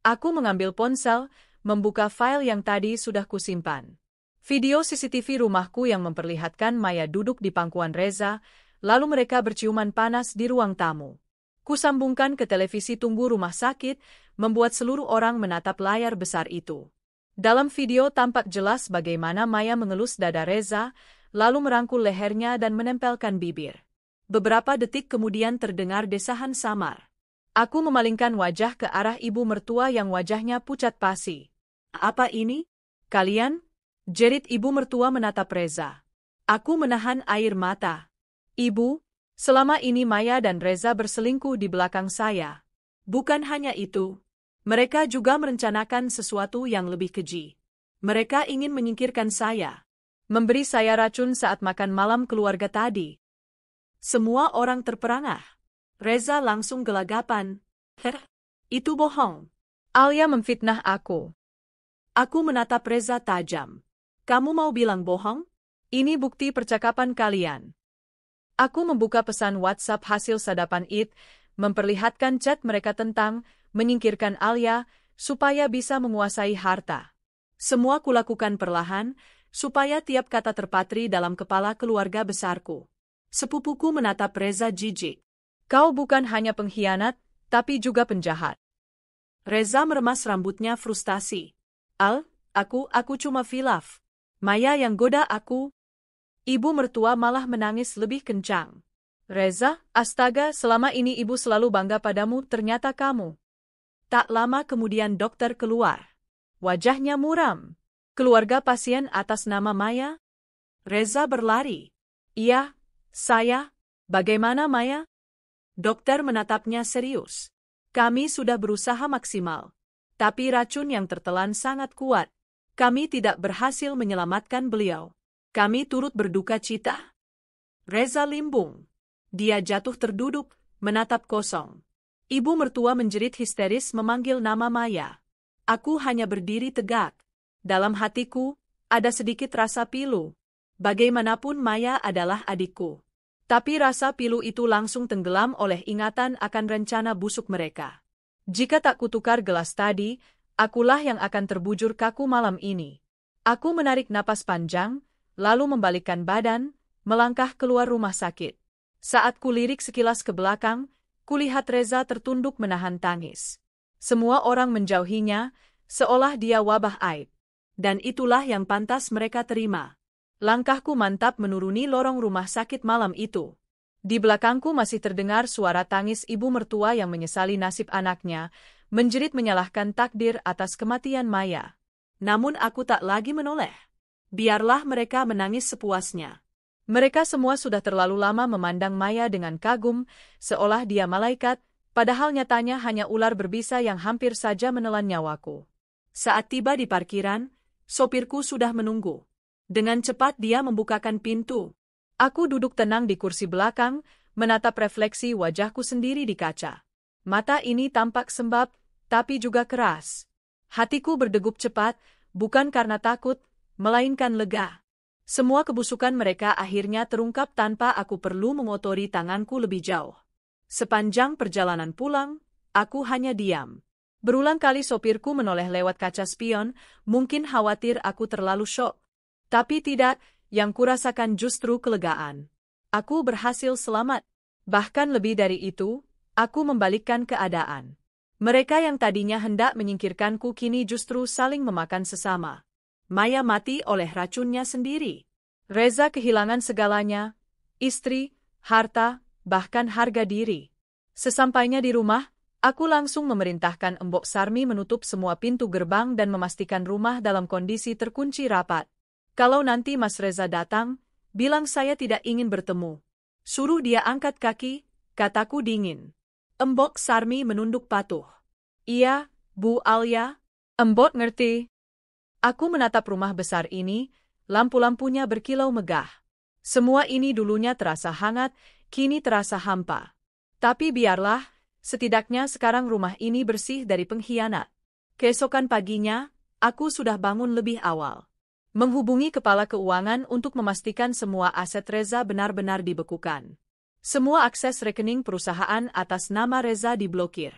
Aku mengambil ponsel, membuka file yang tadi sudah kusimpan. Video CCTV rumahku yang memperlihatkan Maya duduk di pangkuan Reza, lalu mereka berciuman panas di ruang tamu. Kusambungkan ke televisi tunggu rumah sakit, membuat seluruh orang menatap layar besar itu. Dalam video tampak jelas bagaimana Maya mengelus dada Reza, lalu merangkul lehernya dan menempelkan bibir. Beberapa detik kemudian terdengar desahan samar. Aku memalingkan wajah ke arah ibu mertua yang wajahnya pucat pasi. Apa ini? Kalian? Jerit ibu mertua menatap Reza. Aku menahan air mata. Ibu, selama ini Maya dan Reza berselingkuh di belakang saya. Bukan hanya itu. Mereka juga merencanakan sesuatu yang lebih keji. Mereka ingin menyingkirkan saya. Memberi saya racun saat makan malam keluarga tadi. Semua orang terperangah. Reza langsung gelagapan. Itu bohong. Alia memfitnah aku. Aku menatap Reza tajam. Kamu mau bilang bohong? Ini bukti percakapan kalian. Aku membuka pesan WhatsApp hasil sadapan IT, memperlihatkan chat mereka tentang menyingkirkan Alia supaya bisa menguasai harta. Semua kulakukan perlahan, supaya tiap kata terpatri dalam kepala keluarga besarku. Sepupuku menatap Reza jijik. Kau bukan hanya pengkhianat, tapi juga penjahat. Reza meremas rambutnya frustasi. Aku cuma khilaf. Maya yang goda aku. Ibu mertua malah menangis lebih kencang. Reza, astaga, selama ini ibu selalu bangga padamu, ternyata kamu. Tak lama kemudian dokter keluar. Wajahnya muram. Keluarga pasien atas nama Maya? Reza berlari. Iya, saya. Bagaimana Maya? Dokter menatapnya serius. Kami sudah berusaha maksimal. Tapi racun yang tertelan sangat kuat. Kami tidak berhasil menyelamatkan beliau. Kami turut berduka cita. Reza limbung. Dia jatuh terduduk, menatap kosong. Ibu mertua menjerit histeris memanggil nama Maya. Aku hanya berdiri tegak. Dalam hatiku, ada sedikit rasa pilu. Bagaimanapun Maya adalah adikku. Tapi rasa pilu itu langsung tenggelam oleh ingatan akan rencana busuk mereka. Jika tak kutukar gelas tadi, akulah yang akan terbujur kaku malam ini. Aku menarik napas panjang, lalu membalikkan badan, melangkah keluar rumah sakit. Saat kulirik sekilas ke belakang, kulihat Reza tertunduk menahan tangis. Semua orang menjauhinya, seolah dia wabah aib. Dan itulah yang pantas mereka terima. Langkahku mantap menuruni lorong rumah sakit malam itu. Di belakangku masih terdengar suara tangis ibu mertua yang menyesali nasib anaknya, menjerit menyalahkan takdir atas kematian Maya. Namun aku tak lagi menoleh. Biarlah mereka menangis sepuasnya. Mereka semua sudah terlalu lama memandang Maya dengan kagum, seolah dia malaikat, padahal nyatanya hanya ular berbisa yang hampir saja menelan nyawaku. Saat tiba di parkiran, sopirku sudah menunggu. Dengan cepat dia membukakan pintu. Aku duduk tenang di kursi belakang, menatap refleksi wajahku sendiri di kaca. Mata ini tampak sembab, tapi juga keras. Hatiku berdegup cepat, bukan karena takut, melainkan lega. Semua kebusukan mereka akhirnya terungkap tanpa aku perlu mengotori tanganku lebih jauh. Sepanjang perjalanan pulang, aku hanya diam. Berulang kali sopirku menoleh lewat kaca spion, mungkin khawatir aku terlalu syok. Tapi tidak, yang kurasakan justru kelegaan. Aku berhasil selamat. Bahkan lebih dari itu, aku membalikkan keadaan. Mereka yang tadinya hendak menyingkirkanku kini justru saling memakan sesama. Maya mati oleh racunnya sendiri. Reza kehilangan segalanya, istri, harta, bahkan harga diri. Sesampainya di rumah, aku langsung memerintahkan Embok Sarmi menutup semua pintu gerbang dan memastikan rumah dalam kondisi terkunci rapat. Kalau nanti Mas Reza datang, bilang saya tidak ingin bertemu. Suruh dia angkat kaki, kataku dingin. Embok Sarmi menunduk patuh. Iya, Bu Alia. Embok ngerti. Aku menatap rumah besar ini, lampu-lampunya berkilau megah. Semua ini dulunya terasa hangat, kini terasa hampa. Tapi biarlah, setidaknya sekarang rumah ini bersih dari pengkhianat. Keesokan paginya, aku sudah bangun lebih awal. Menghubungi kepala keuangan untuk memastikan semua aset Reza benar-benar dibekukan. Semua akses rekening perusahaan atas nama Reza diblokir.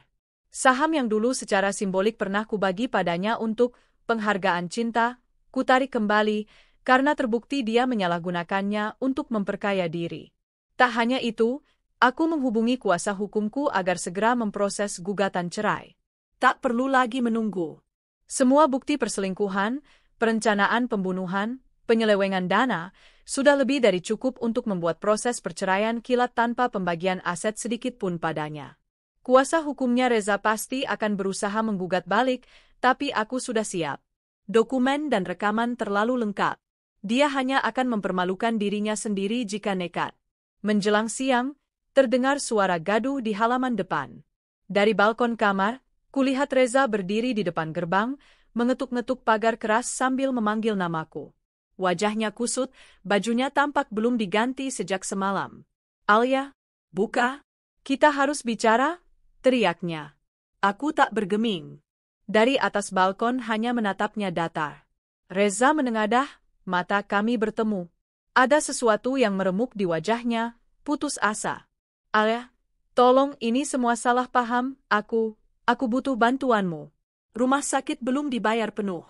Saham yang dulu secara simbolik pernah kubagi padanya untuk penghargaan cinta, kutarik kembali, karena terbukti dia menyalahgunakannya untuk memperkaya diri. Tak hanya itu, aku menghubungi kuasa hukumku agar segera memproses gugatan cerai. Tak perlu lagi menunggu. Semua bukti perselingkuhan, perencanaan pembunuhan, penyelewengan dana, sudah lebih dari cukup untuk membuat proses perceraian kilat tanpa pembagian aset sedikit pun padanya. Kuasa hukumnya Reza pasti akan berusaha menggugat balik, tapi aku sudah siap. Dokumen dan rekaman terlalu lengkap. Dia hanya akan mempermalukan dirinya sendiri jika nekat. Menjelang siang, terdengar suara gaduh di halaman depan. Dari balkon kamar, kulihat Reza berdiri di depan gerbang, mengetuk-ngetuk pagar keras sambil memanggil namaku. Wajahnya kusut, bajunya tampak belum diganti sejak semalam. Alia, buka. Kita harus bicara, teriaknya. Aku tak bergeming. Dari atas balkon hanya menatapnya datar. Reza menengadah, mata kami bertemu. Ada sesuatu yang meremuk di wajahnya, putus asa. Alia, tolong, ini semua salah paham, aku butuh bantuanmu. Rumah sakit belum dibayar penuh.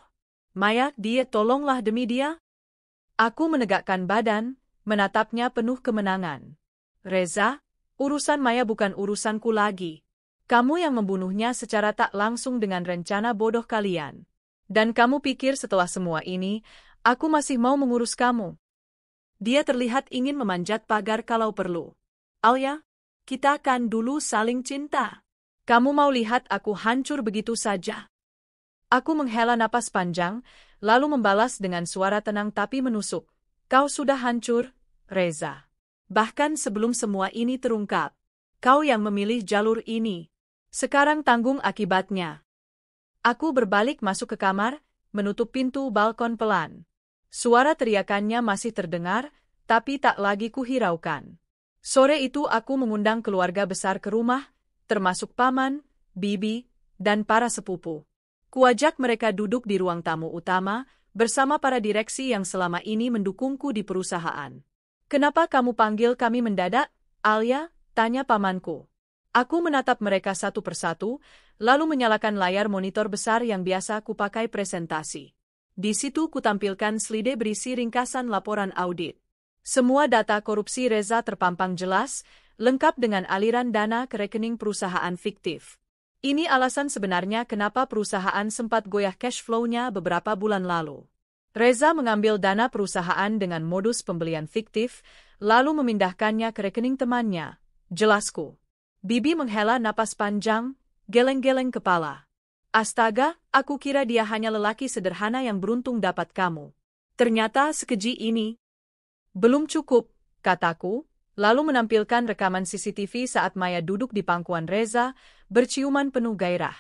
Maya, dia tolonglah demi dia. Aku menegakkan badan, menatapnya penuh kemenangan. Reza, urusan Maya bukan urusanku lagi. Kamu yang membunuhnya secara tak langsung dengan rencana bodoh kalian. Dan kamu pikir setelah semua ini, aku masih mau mengurus kamu? Dia terlihat ingin memanjat pagar kalau perlu. Alia, kita kan dulu saling cinta. Kamu mau lihat aku hancur begitu saja? Aku menghela napas panjang, lalu membalas dengan suara tenang tapi menusuk. Kau sudah hancur, Reza. Bahkan sebelum semua ini terungkap. Kau yang memilih jalur ini. Sekarang tanggung akibatnya. Aku berbalik masuk ke kamar, menutup pintu balkon pelan. Suara teriakannya masih terdengar, tapi tak lagi kuhiraukan. Sore itu aku mengundang keluarga besar ke rumah, termasuk paman, bibi, dan para sepupu. Kuajak mereka duduk di ruang tamu utama, bersama para direksi yang selama ini mendukungku di perusahaan. Kenapa kamu panggil kami mendadak, Alia? Tanya pamanku. Aku menatap mereka satu persatu, lalu menyalakan layar monitor besar yang biasa kupakai presentasi. Di situ kutampilkan slide berisi ringkasan laporan audit. Semua data korupsi Reza terpampang jelas, lengkap dengan aliran dana ke rekening perusahaan fiktif. Ini alasan sebenarnya kenapa perusahaan sempat goyah cash flow-nya beberapa bulan lalu. Reza mengambil dana perusahaan dengan modus pembelian fiktif, lalu memindahkannya ke rekening temannya. Jelasku. Bibi menghela napas panjang, geleng-geleng kepala. Astaga, aku kira dia hanya lelaki sederhana yang beruntung dapat kamu. Ternyata sekeji ini. Belum cukup, kataku, lalu menampilkan rekaman CCTV saat Maya duduk di pangkuan Reza, berciuman penuh gairah.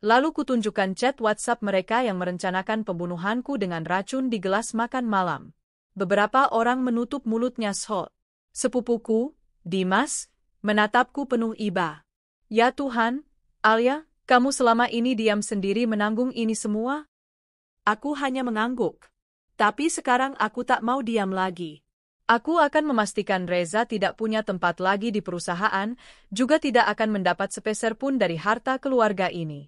Lalu kutunjukkan chat WhatsApp mereka yang merencanakan pembunuhanku dengan racun di gelas makan malam. Beberapa orang menutup mulutnya shot. Sepupuku, Dimas, menatapku penuh iba. Ya Tuhan, Alia, Kamu selama ini diam sendiri menanggung ini semua? Aku hanya mengangguk. Tapi sekarang aku tak mau diam lagi. Aku akan memastikan Reza tidak punya tempat lagi di perusahaan, juga tidak akan mendapat sepeser pun dari harta keluarga ini.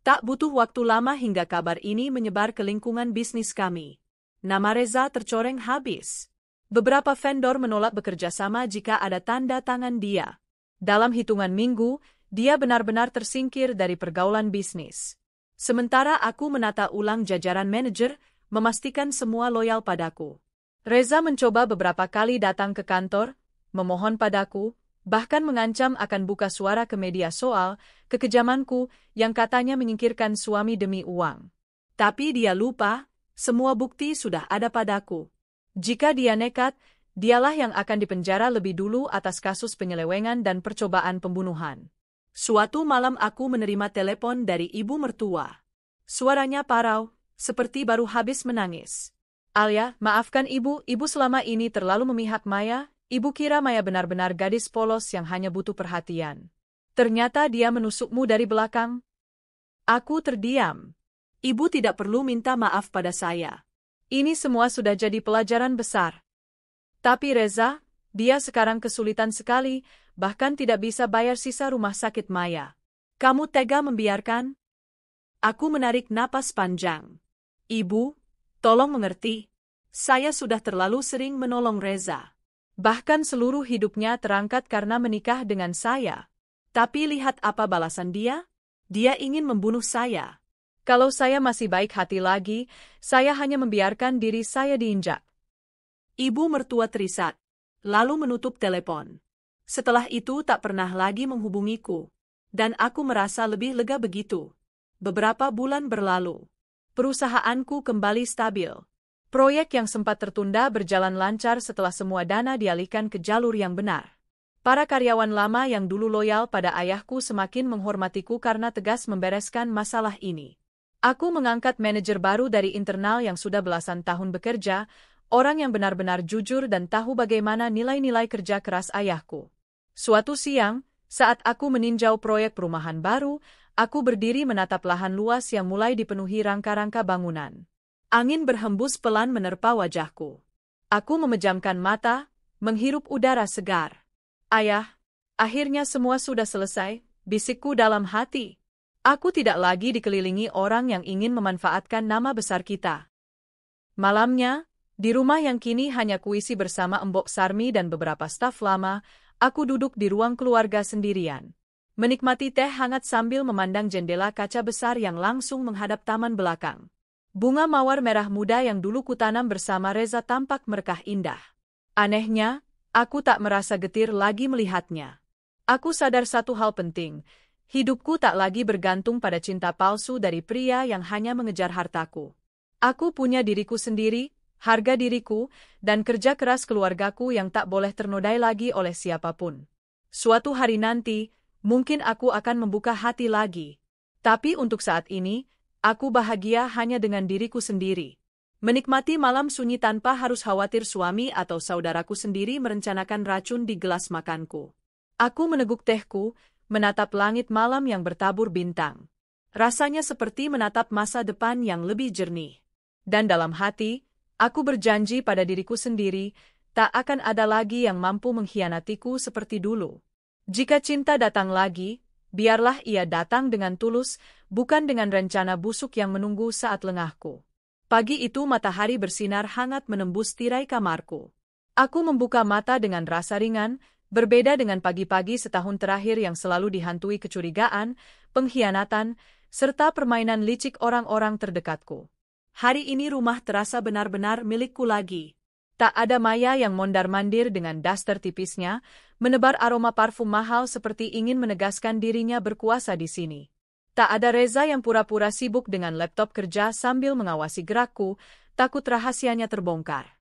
Tak butuh waktu lama hingga kabar ini menyebar ke lingkungan bisnis kami. Nama Reza tercoreng habis. Beberapa vendor menolak bekerja sama jika ada tanda tangan dia. Dalam hitungan minggu, dia benar-benar tersingkir dari pergaulan bisnis. Sementara aku menata ulang jajaran manajer, memastikan semua loyal padaku. Reza mencoba beberapa kali datang ke kantor, memohon padaku, bahkan mengancam akan buka suara ke media soal kekejamanku yang katanya menyingkirkan suami demi uang. Tapi dia lupa, semua bukti sudah ada padaku. Jika dia nekat, dialah yang akan dipenjara lebih dulu atas kasus penyelewengan dan percobaan pembunuhan. Suatu malam aku menerima telepon dari ibu mertua. Suaranya parau, seperti baru habis menangis. Alia, maafkan ibu selama ini terlalu memihak Maya, ibu kira Maya benar-benar gadis polos yang hanya butuh perhatian. Ternyata dia menusukmu dari belakang. Aku terdiam. Ibu tidak perlu minta maaf pada saya. Ini semua sudah jadi pelajaran besar. Tapi Reza, dia sekarang kesulitan sekali, bahkan tidak bisa bayar sisa rumah sakit Maya. Kamu tega membiarkan? Aku menarik napas panjang. Ibu, tolong mengerti. Saya sudah terlalu sering menolong Reza. Bahkan seluruh hidupnya terangkat karena menikah dengan saya. Tapi lihat apa balasan dia? Dia ingin membunuh saya. Kalau saya masih baik hati lagi, saya hanya membiarkan diri saya diinjak. Ibu mertua terisak, lalu menutup telepon. Setelah itu tak pernah lagi menghubungiku. Dan aku merasa lebih lega begitu. Beberapa bulan berlalu. Perusahaanku kembali stabil. Proyek yang sempat tertunda berjalan lancar setelah semua dana dialihkan ke jalur yang benar. Para karyawan lama yang dulu loyal pada ayahku semakin menghormatiku karena tegas membereskan masalah ini. Aku mengangkat manajer baru dari internal yang sudah belasan tahun bekerja, orang yang benar-benar jujur dan tahu bagaimana nilai-nilai kerja keras ayahku. Suatu siang, saat aku meninjau proyek perumahan baru, aku berdiri menatap lahan luas yang mulai dipenuhi rangka-rangka bangunan. Angin berhembus pelan menerpa wajahku. Aku memejamkan mata, menghirup udara segar. Ayah, akhirnya semua sudah selesai, bisikku dalam hati. Aku tidak lagi dikelilingi orang yang ingin memanfaatkan nama besar kita. Malamnya, di rumah yang kini hanya kuisi bersama Mbok Sarmi dan beberapa staf lama, aku duduk di ruang keluarga sendirian. Menikmati teh hangat sambil memandang jendela kaca besar yang langsung menghadap taman belakang. Bunga mawar merah muda yang dulu kutanam bersama Reza tampak merekah indah. Anehnya, aku tak merasa getir lagi melihatnya. Aku sadar satu hal penting, hidupku tak lagi bergantung pada cinta palsu dari pria yang hanya mengejar hartaku. Aku punya diriku sendiri, harga diriku, dan kerja keras keluargaku yang tak boleh ternodai lagi oleh siapapun. Suatu hari nanti, mungkin aku akan membuka hati lagi. Tapi untuk saat ini, aku bahagia hanya dengan diriku sendiri. Menikmati malam sunyi tanpa harus khawatir suami atau saudaraku sendiri merencanakan racun di gelas makanku. Aku meneguk tehku, menatap langit malam yang bertabur bintang. Rasanya seperti menatap masa depan yang lebih jernih. Dan dalam hati, aku berjanji pada diriku sendiri, tak akan ada lagi yang mampu mengkhianatiku seperti dulu. Jika cinta datang lagi, biarlah ia datang dengan tulus, bukan dengan rencana busuk yang menunggu saat lengahku. Pagi itu matahari bersinar hangat menembus tirai kamarku. Aku membuka mata dengan rasa ringan, berbeda dengan pagi-pagi setahun terakhir yang selalu dihantui kecurigaan, pengkhianatan, serta permainan licik orang-orang terdekatku. Hari ini rumah terasa benar-benar milikku lagi. Tak ada Maya yang mondar-mandir dengan daster tipisnya, menebar aroma parfum mahal seperti ingin menegaskan dirinya berkuasa di sini. Tak ada Reza yang pura-pura sibuk dengan laptop kerja sambil mengawasi gerakku, takut rahasianya terbongkar.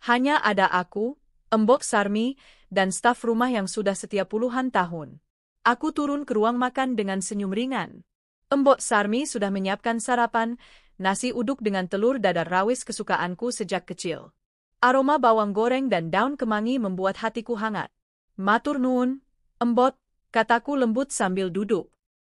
Hanya ada aku, Mbok Sarmi, dan staf rumah yang sudah setia puluhan tahun. Aku turun ke ruang makan dengan senyum ringan. Mbok Sarmi sudah menyiapkan sarapan, nasi uduk dengan telur dadar rawis kesukaanku sejak kecil. Aroma bawang goreng dan daun kemangi membuat hatiku hangat. Matur nuwun, Mbok, kataku lembut sambil duduk.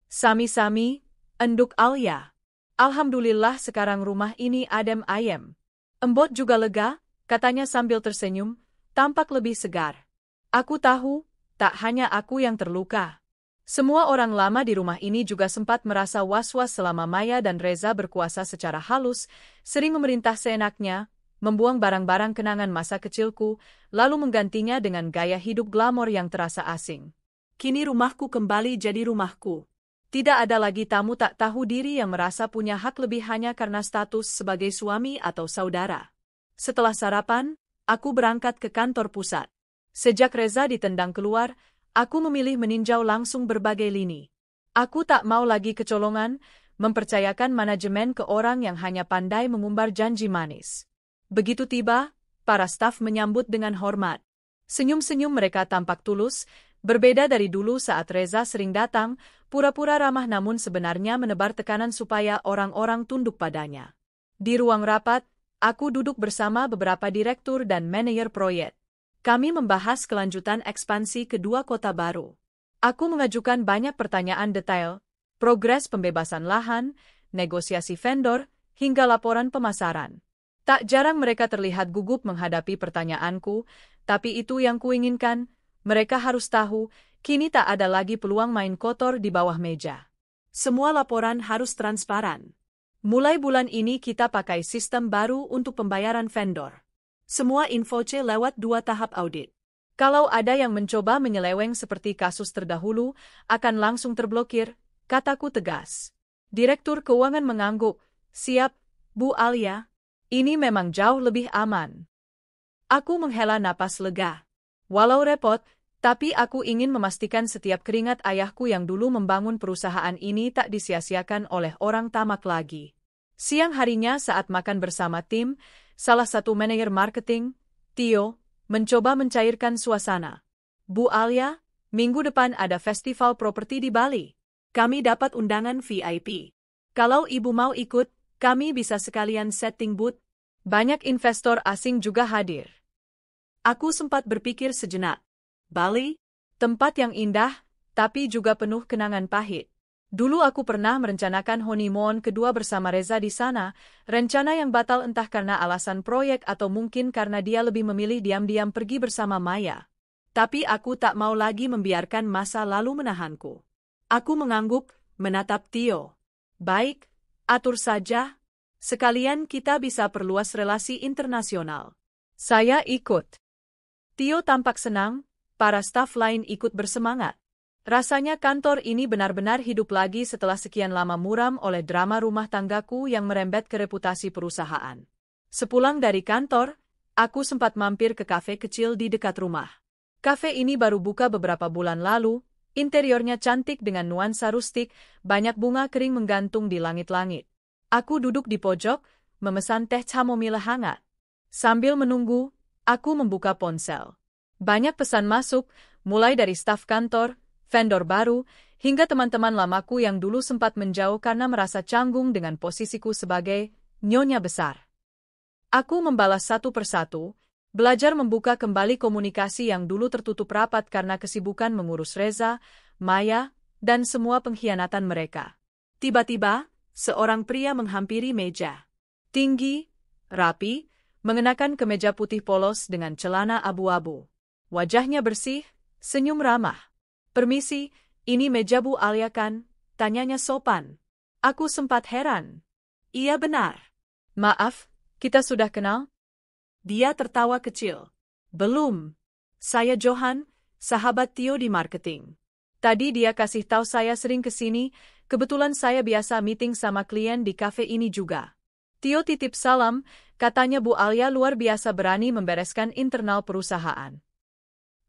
Sami-sami, enduk Alia. Alhamdulillah sekarang rumah ini adem ayem. Embot juga lega, katanya sambil tersenyum, tampak lebih segar. Aku tahu, tak hanya aku yang terluka. Semua orang lama di rumah ini juga sempat merasa was-was selama Maya dan Reza berkuasa secara halus, sering memerintah seenaknya, membuang barang-barang kenangan masa kecilku, lalu menggantinya dengan gaya hidup glamor yang terasa asing. Kini rumahku kembali jadi rumahku. Tidak ada lagi tamu tak tahu diri yang merasa punya hak lebih hanya karena status sebagai suami atau saudara. Setelah sarapan, aku berangkat ke kantor pusat. Sejak Reza ditendang keluar, aku memilih meninjau langsung berbagai lini. Aku tak mau lagi kecolongan, mempercayakan manajemen ke orang yang hanya pandai mengumbar janji manis. Begitu tiba, para staf menyambut dengan hormat. Senyum-senyum mereka tampak tulus, berbeda dari dulu saat Reza sering datang, pura-pura ramah namun sebenarnya menebar tekanan supaya orang-orang tunduk padanya. Di ruang rapat, aku duduk bersama beberapa direktur dan manajer proyek. Kami membahas kelanjutan ekspansi kedua kota baru. Aku mengajukan banyak pertanyaan detail, progres pembebasan lahan, negosiasi vendor, hingga laporan pemasaran. Tak jarang mereka terlihat gugup menghadapi pertanyaanku, tapi itu yang kuinginkan. Mereka harus tahu, kini tak ada lagi peluang main kotor di bawah meja. Semua laporan harus transparan. Mulai bulan ini kita pakai sistem baru untuk pembayaran vendor. Semua info C lewat 2 tahap audit. Kalau ada yang mencoba menyeleweng seperti kasus terdahulu, akan langsung terblokir, kataku tegas. Direktur Keuangan mengangguk, siap, Bu Alia. Ini memang jauh lebih aman. Aku menghela napas lega. Walau repot, tapi aku ingin memastikan setiap keringat ayahku yang dulu membangun perusahaan ini tak disia-siakan oleh orang tamak lagi. Siang harinya saat makan bersama tim, salah satu manajer marketing, Tio, mencoba mencairkan suasana. Bu Alia, minggu depan ada festival properti di Bali. Kami dapat undangan VIP. Kalau ibu mau ikut, kami bisa sekalian setting booth. Banyak investor asing juga hadir. Aku sempat berpikir sejenak. Bali? Tempat yang indah, tapi juga penuh kenangan pahit. Dulu aku pernah merencanakan honeymoon kedua bersama Reza di sana, rencana yang batal entah karena alasan proyek atau mungkin karena dia lebih memilih diam-diam pergi bersama Maya. Tapi aku tak mau lagi membiarkan masa lalu menahanku. Aku mengangguk, menatap Tio. Baik, atur saja. Sekalian kita bisa perluas relasi internasional. Saya ikut. Tio tampak senang, para staf lain ikut bersemangat. Rasanya kantor ini benar-benar hidup lagi setelah sekian lama muram oleh drama rumah tanggaku yang merembet ke reputasi perusahaan. Sepulang dari kantor, aku sempat mampir ke kafe kecil di dekat rumah. Kafe ini baru buka beberapa bulan lalu, interiornya cantik dengan nuansa rustik, banyak bunga kering menggantung di langit-langit. Aku duduk di pojok, memesan teh chamomile hangat. Sambil menunggu, aku membuka ponsel. Banyak pesan masuk, mulai dari staf kantor, vendor baru, hingga teman-teman lamaku yang dulu sempat menjauh karena merasa canggung dengan posisiku sebagai nyonya besar. Aku membalas satu persatu, belajar membuka kembali komunikasi yang dulu tertutup rapat karena kesibukan mengurus Reza, Maya, dan semua pengkhianatan mereka. Tiba-tiba, seorang pria menghampiri meja. Tinggi, rapi, mengenakan kemeja putih polos dengan celana abu-abu. Wajahnya bersih, senyum ramah. Permisi, ini meja Bu Alia kan? Tanyanya sopan. Aku sempat heran. Iya benar. Maaf, kita sudah kenal? Dia tertawa kecil. Belum. Saya Johan, sahabat Tio di marketing. Tadi dia kasih tahu saya sering ke sini, kebetulan saya biasa meeting sama klien di kafe ini juga. Tio titip salam, katanya Bu Alia luar biasa berani membereskan internal perusahaan.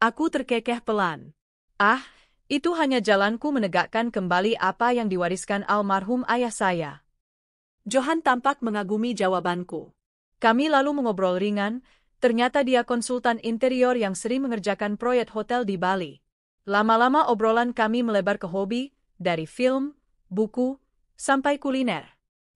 Aku terkekeh pelan. Ah, itu hanya jalanku menegakkan kembali apa yang diwariskan almarhum ayah saya. Johan tampak mengagumi jawabanku. Kami lalu mengobrol ringan, ternyata dia konsultan interior yang sering mengerjakan proyek hotel di Bali. Lama-lama obrolan kami melebar ke hobi, dari film, buku, sampai kuliner.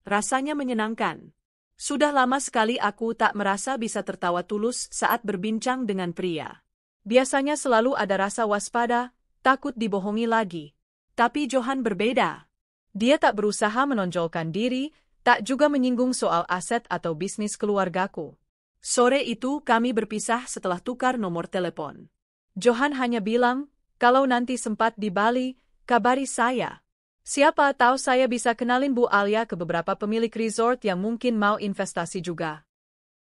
Rasanya menyenangkan. Sudah lama sekali aku tak merasa bisa tertawa tulus saat berbincang dengan pria. Biasanya selalu ada rasa waspada, takut dibohongi lagi. Tapi Johan berbeda. Dia tak berusaha menonjolkan diri, tak juga menyinggung soal aset atau bisnis keluargaku. Sore itu kami berpisah setelah tukar nomor telepon. Johan hanya bilang, kalau nanti sempat di Bali, kabari saya. Siapa tahu saya bisa kenalin Bu Alia ke beberapa pemilik resort yang mungkin mau investasi juga.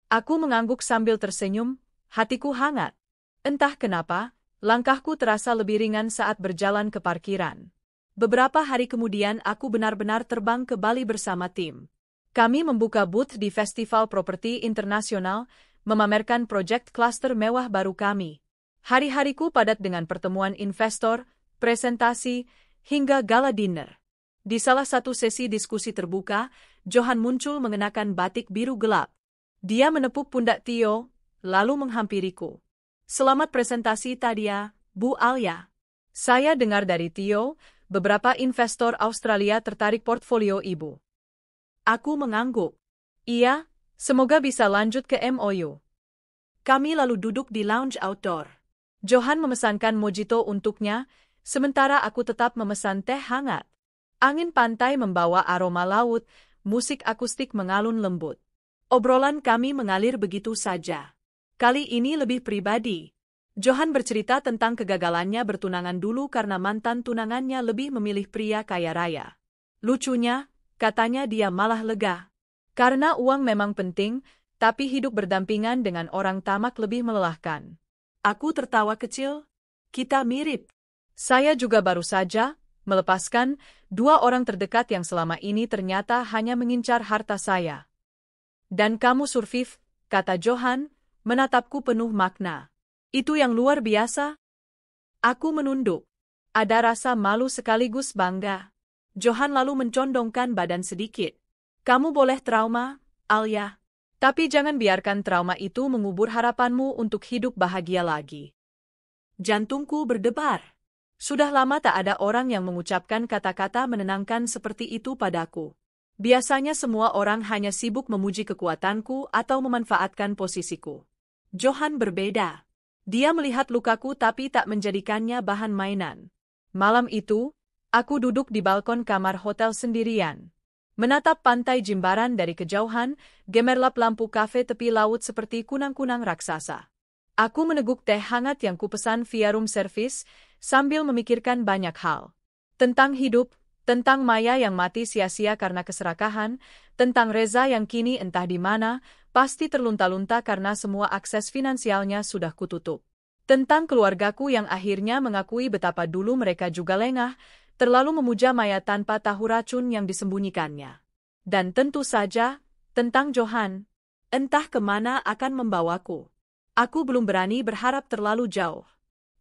Aku mengangguk sambil tersenyum, hatiku hangat. Entah kenapa, langkahku terasa lebih ringan saat berjalan ke parkiran. Beberapa hari kemudian aku benar-benar terbang ke Bali bersama tim. Kami membuka booth di Festival Properti Internasional, memamerkan proyek klaster mewah baru kami. Hari-hariku padat dengan pertemuan investor, presentasi, hingga gala dinner. Di salah satu sesi diskusi terbuka, Johan muncul mengenakan batik biru gelap. Dia menepuk pundak Tio, lalu menghampiriku. Selamat presentasi Tadia, Bu Alia. Saya dengar dari Tio, beberapa investor Australia tertarik portfolio Ibu. Aku mengangguk. Iya, semoga bisa lanjut ke MOU. Kami lalu duduk di lounge outdoor. Johan memesankan mojito untuknya, sementara aku tetap memesan teh hangat. Angin pantai membawa aroma laut, musik akustik mengalun lembut. Obrolan kami mengalir begitu saja. Kali ini lebih pribadi. Johan bercerita tentang kegagalannya bertunangan dulu karena mantan tunangannya lebih memilih pria kaya raya. Lucunya, katanya dia malah lega. Karena uang memang penting, tapi hidup berdampingan dengan orang tamak lebih melelahkan. Aku tertawa kecil. Kita mirip. Saya juga baru saja melepaskan 2 orang terdekat yang selama ini ternyata hanya mengincar harta saya. Dan kamu survive, kata Johan, menatapku penuh makna. Itu yang luar biasa. Aku menunduk. Ada rasa malu sekaligus bangga. Johan lalu mencondongkan badan sedikit. Kamu boleh trauma, Alia. Tapi jangan biarkan trauma itu mengubur harapanmu untuk hidup bahagia lagi. Jantungku berdebar. Sudah lama tak ada orang yang mengucapkan kata-kata menenangkan seperti itu padaku. Biasanya semua orang hanya sibuk memuji kekuatanku atau memanfaatkan posisiku. Johan berbeda. Dia melihat lukaku tapi tak menjadikannya bahan mainan. Malam itu, aku duduk di balkon kamar hotel sendirian. Menatap pantai Jimbaran dari kejauhan, gemerlap lampu kafe tepi laut seperti kunang-kunang raksasa. Aku meneguk teh hangat yang kupesan via room service, sambil memikirkan banyak hal. Tentang hidup, tentang Maya yang mati sia-sia karena keserakahan, tentang Reza yang kini entah di mana, pasti terlunta-lunta karena semua akses finansialnya sudah kututup. Tentang keluargaku yang akhirnya mengakui betapa dulu mereka juga lengah, terlalu memuja Maya tanpa tahu racun yang disembunyikannya. Dan tentu saja, tentang Johan. Entah kemana akan membawaku. Aku belum berani berharap terlalu jauh.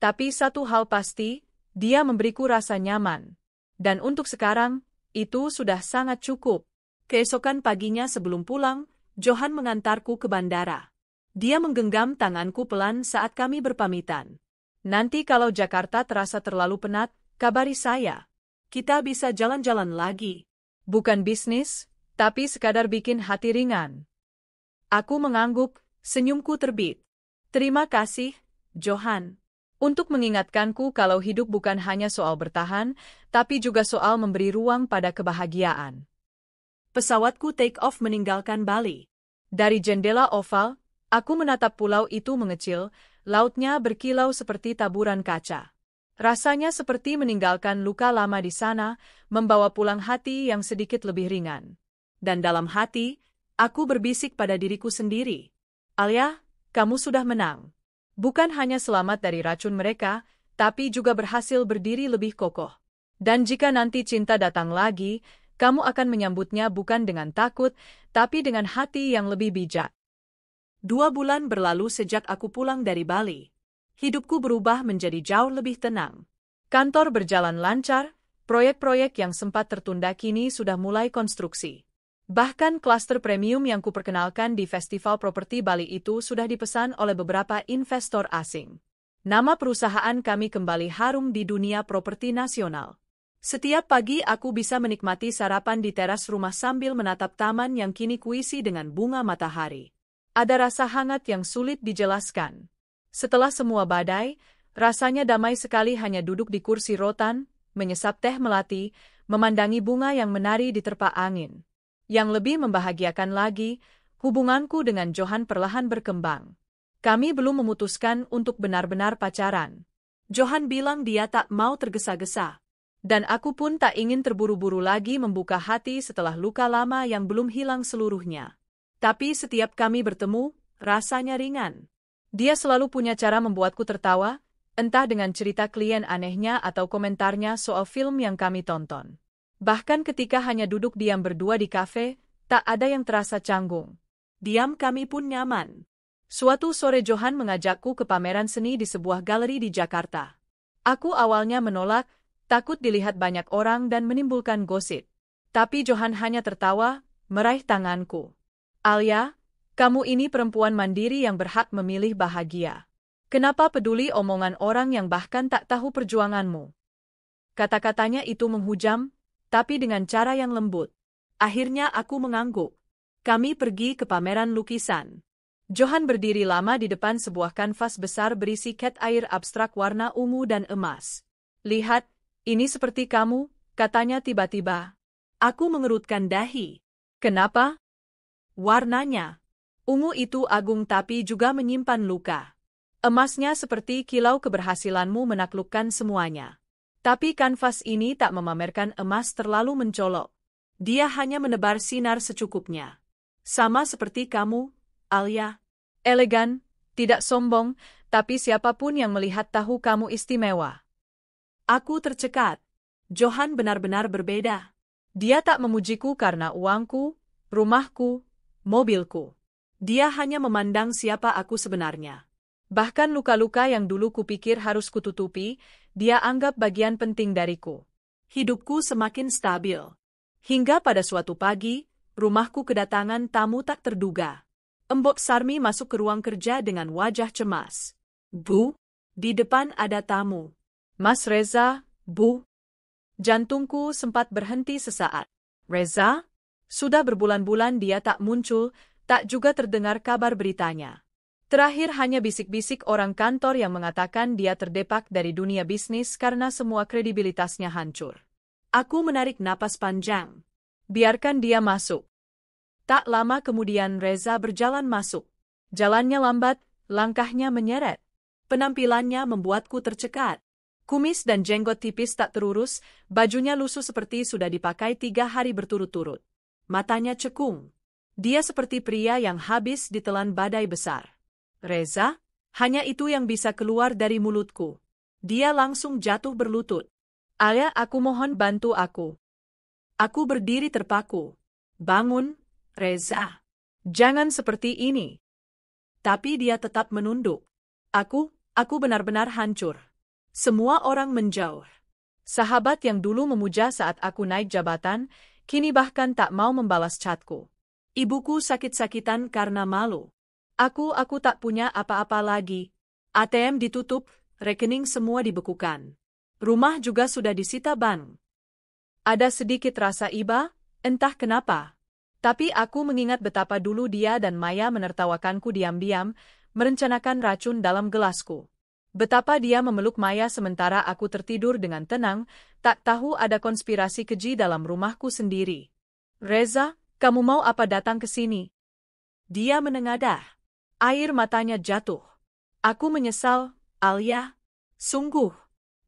Tapi satu hal pasti, dia memberiku rasa nyaman. Dan untuk sekarang, itu sudah sangat cukup. Keesokan paginya sebelum pulang, Johan mengantarku ke bandara. Dia menggenggam tanganku pelan saat kami berpamitan. Nanti kalau Jakarta terasa terlalu penat, kabari saya. Kita bisa jalan-jalan lagi. Bukan bisnis, tapi sekadar bikin hati ringan. Aku mengangguk, senyumku terbit. Terima kasih, Johan. Untuk mengingatkanku kalau hidup bukan hanya soal bertahan, tapi juga soal memberi ruang pada kebahagiaan. Pesawatku take off meninggalkan Bali. Dari jendela oval, aku menatap pulau itu mengecil, lautnya berkilau seperti taburan kaca. Rasanya seperti meninggalkan luka lama di sana, membawa pulang hati yang sedikit lebih ringan. Dan dalam hati, aku berbisik pada diriku sendiri. Alia, kamu sudah menang. Bukan hanya selamat dari racun mereka, tapi juga berhasil berdiri lebih kokoh. Dan jika nanti cinta datang lagi, kamu akan menyambutnya bukan dengan takut, tapi dengan hati yang lebih bijak. 2 bulan berlalu sejak aku pulang dari Bali. Hidupku berubah menjadi jauh lebih tenang. Kantor berjalan lancar, proyek-proyek yang sempat tertunda kini sudah mulai konstruksi. Bahkan klaster premium yang kuperkenalkan di Festival Properti Bali itu sudah dipesan oleh beberapa investor asing. Nama perusahaan kami kembali harum di dunia properti nasional. Setiap pagi aku bisa menikmati sarapan di teras rumah sambil menatap taman yang kini kuisi dengan bunga matahari. Ada rasa hangat yang sulit dijelaskan. Setelah semua badai, rasanya damai sekali hanya duduk di kursi rotan, menyesap teh melati, memandangi bunga yang menari di terpa angin. Yang lebih membahagiakan lagi, hubunganku dengan Johan perlahan berkembang. Kami belum memutuskan untuk benar-benar pacaran. Johan bilang dia tak mau tergesa-gesa. Dan aku pun tak ingin terburu-buru lagi membuka hati setelah luka lama yang belum hilang seluruhnya. Tapi setiap kami bertemu, rasanya ringan. Dia selalu punya cara membuatku tertawa, entah dengan cerita klien anehnya atau komentarnya soal film yang kami tonton. Bahkan ketika hanya duduk diam berdua di kafe, tak ada yang terasa canggung. Diam kami pun nyaman. Suatu sore Johan mengajakku ke pameran seni di sebuah galeri di Jakarta. Aku awalnya menolak, takut dilihat banyak orang dan menimbulkan gosip. Tapi Johan hanya tertawa, meraih tanganku. Alia, kamu ini perempuan mandiri yang berhak memilih bahagia. Kenapa peduli omongan orang yang bahkan tak tahu perjuanganmu? Kata-katanya itu menghujam, tapi dengan cara yang lembut. Akhirnya aku mengangguk. Kami pergi ke pameran lukisan. Johan berdiri lama di depan sebuah kanvas besar berisi cat air abstrak warna ungu dan emas. Lihat, ini seperti kamu, katanya tiba-tiba. Aku mengerutkan dahi. Kenapa? Warnanya. Ungu itu agung tapi juga menyimpan luka. Emasnya seperti kilau keberhasilanmu menaklukkan semuanya. Tapi kanvas ini tak memamerkan emas terlalu mencolok. Dia hanya menebar sinar secukupnya. Sama seperti kamu, Alia. Elegan, tidak sombong, tapi siapapun yang melihat tahu kamu istimewa. Aku tercekat. Johan benar-benar berbeda. Dia tak memujiku karena uangku, rumahku, mobilku. Dia hanya memandang siapa aku sebenarnya. Bahkan luka-luka yang dulu kupikir harus kututupi, dia anggap bagian penting dariku. Hidupku semakin stabil. Hingga pada suatu pagi, rumahku kedatangan tamu tak terduga. Embok Sarmi masuk ke ruang kerja dengan wajah cemas. Bu, di depan ada tamu. Mas Reza, Bu. Jantungku sempat berhenti sesaat. Reza? Sudah berbulan-bulan dia tak muncul, tak juga terdengar kabar beritanya. Terakhir hanya bisik-bisik orang kantor yang mengatakan dia terdepak dari dunia bisnis karena semua kredibilitasnya hancur. Aku menarik napas panjang. Biarkan dia masuk. Tak lama kemudian Reza berjalan masuk. Jalannya lambat, langkahnya menyeret. Penampilannya membuatku tercekat. Kumis dan jenggot tipis tak terurus, bajunya lusuh seperti sudah dipakai 3 hari berturut-turut. Matanya cekung. Dia seperti pria yang habis ditelan badai besar. Reza, hanya itu yang bisa keluar dari mulutku. Dia langsung jatuh berlutut. Alia, aku mohon bantu aku. Aku berdiri terpaku. Bangun, Reza. Jangan seperti ini. Tapi dia tetap menunduk. Aku benar-benar hancur. Semua orang menjauh. Sahabat yang dulu memuja saat aku naik jabatan, kini bahkan tak mau membalas chatku. Ibuku sakit-sakitan karena malu. Aku tak punya apa-apa lagi. ATM ditutup, rekening semua dibekukan. Rumah juga sudah disita bank. Ada sedikit rasa iba, entah kenapa. Tapi aku mengingat betapa dulu dia dan Maya menertawakanku diam-diam, merencanakan racun dalam gelasku. Betapa dia memeluk Maya sementara aku tertidur dengan tenang, tak tahu ada konspirasi keji dalam rumahku sendiri. Reza, kamu mau apa datang ke sini? Dia menengadah. Air matanya jatuh. Aku menyesal, Alia. Sungguh.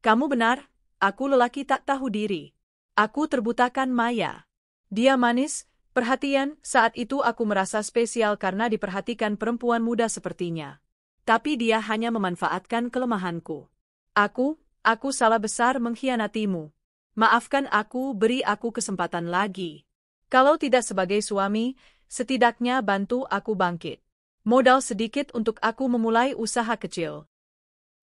Kamu benar, aku lelaki tak tahu diri. Aku terbutakan Maya. Dia manis, perhatian, saat itu aku merasa spesial karena diperhatikan perempuan muda sepertinya. Tapi dia hanya memanfaatkan kelemahanku. Aku salah besar mengkhianatimu. Maafkan aku, beri aku kesempatan lagi. Kalau tidak sebagai suami, setidaknya bantu aku bangkit. Modal sedikit untuk aku memulai usaha kecil.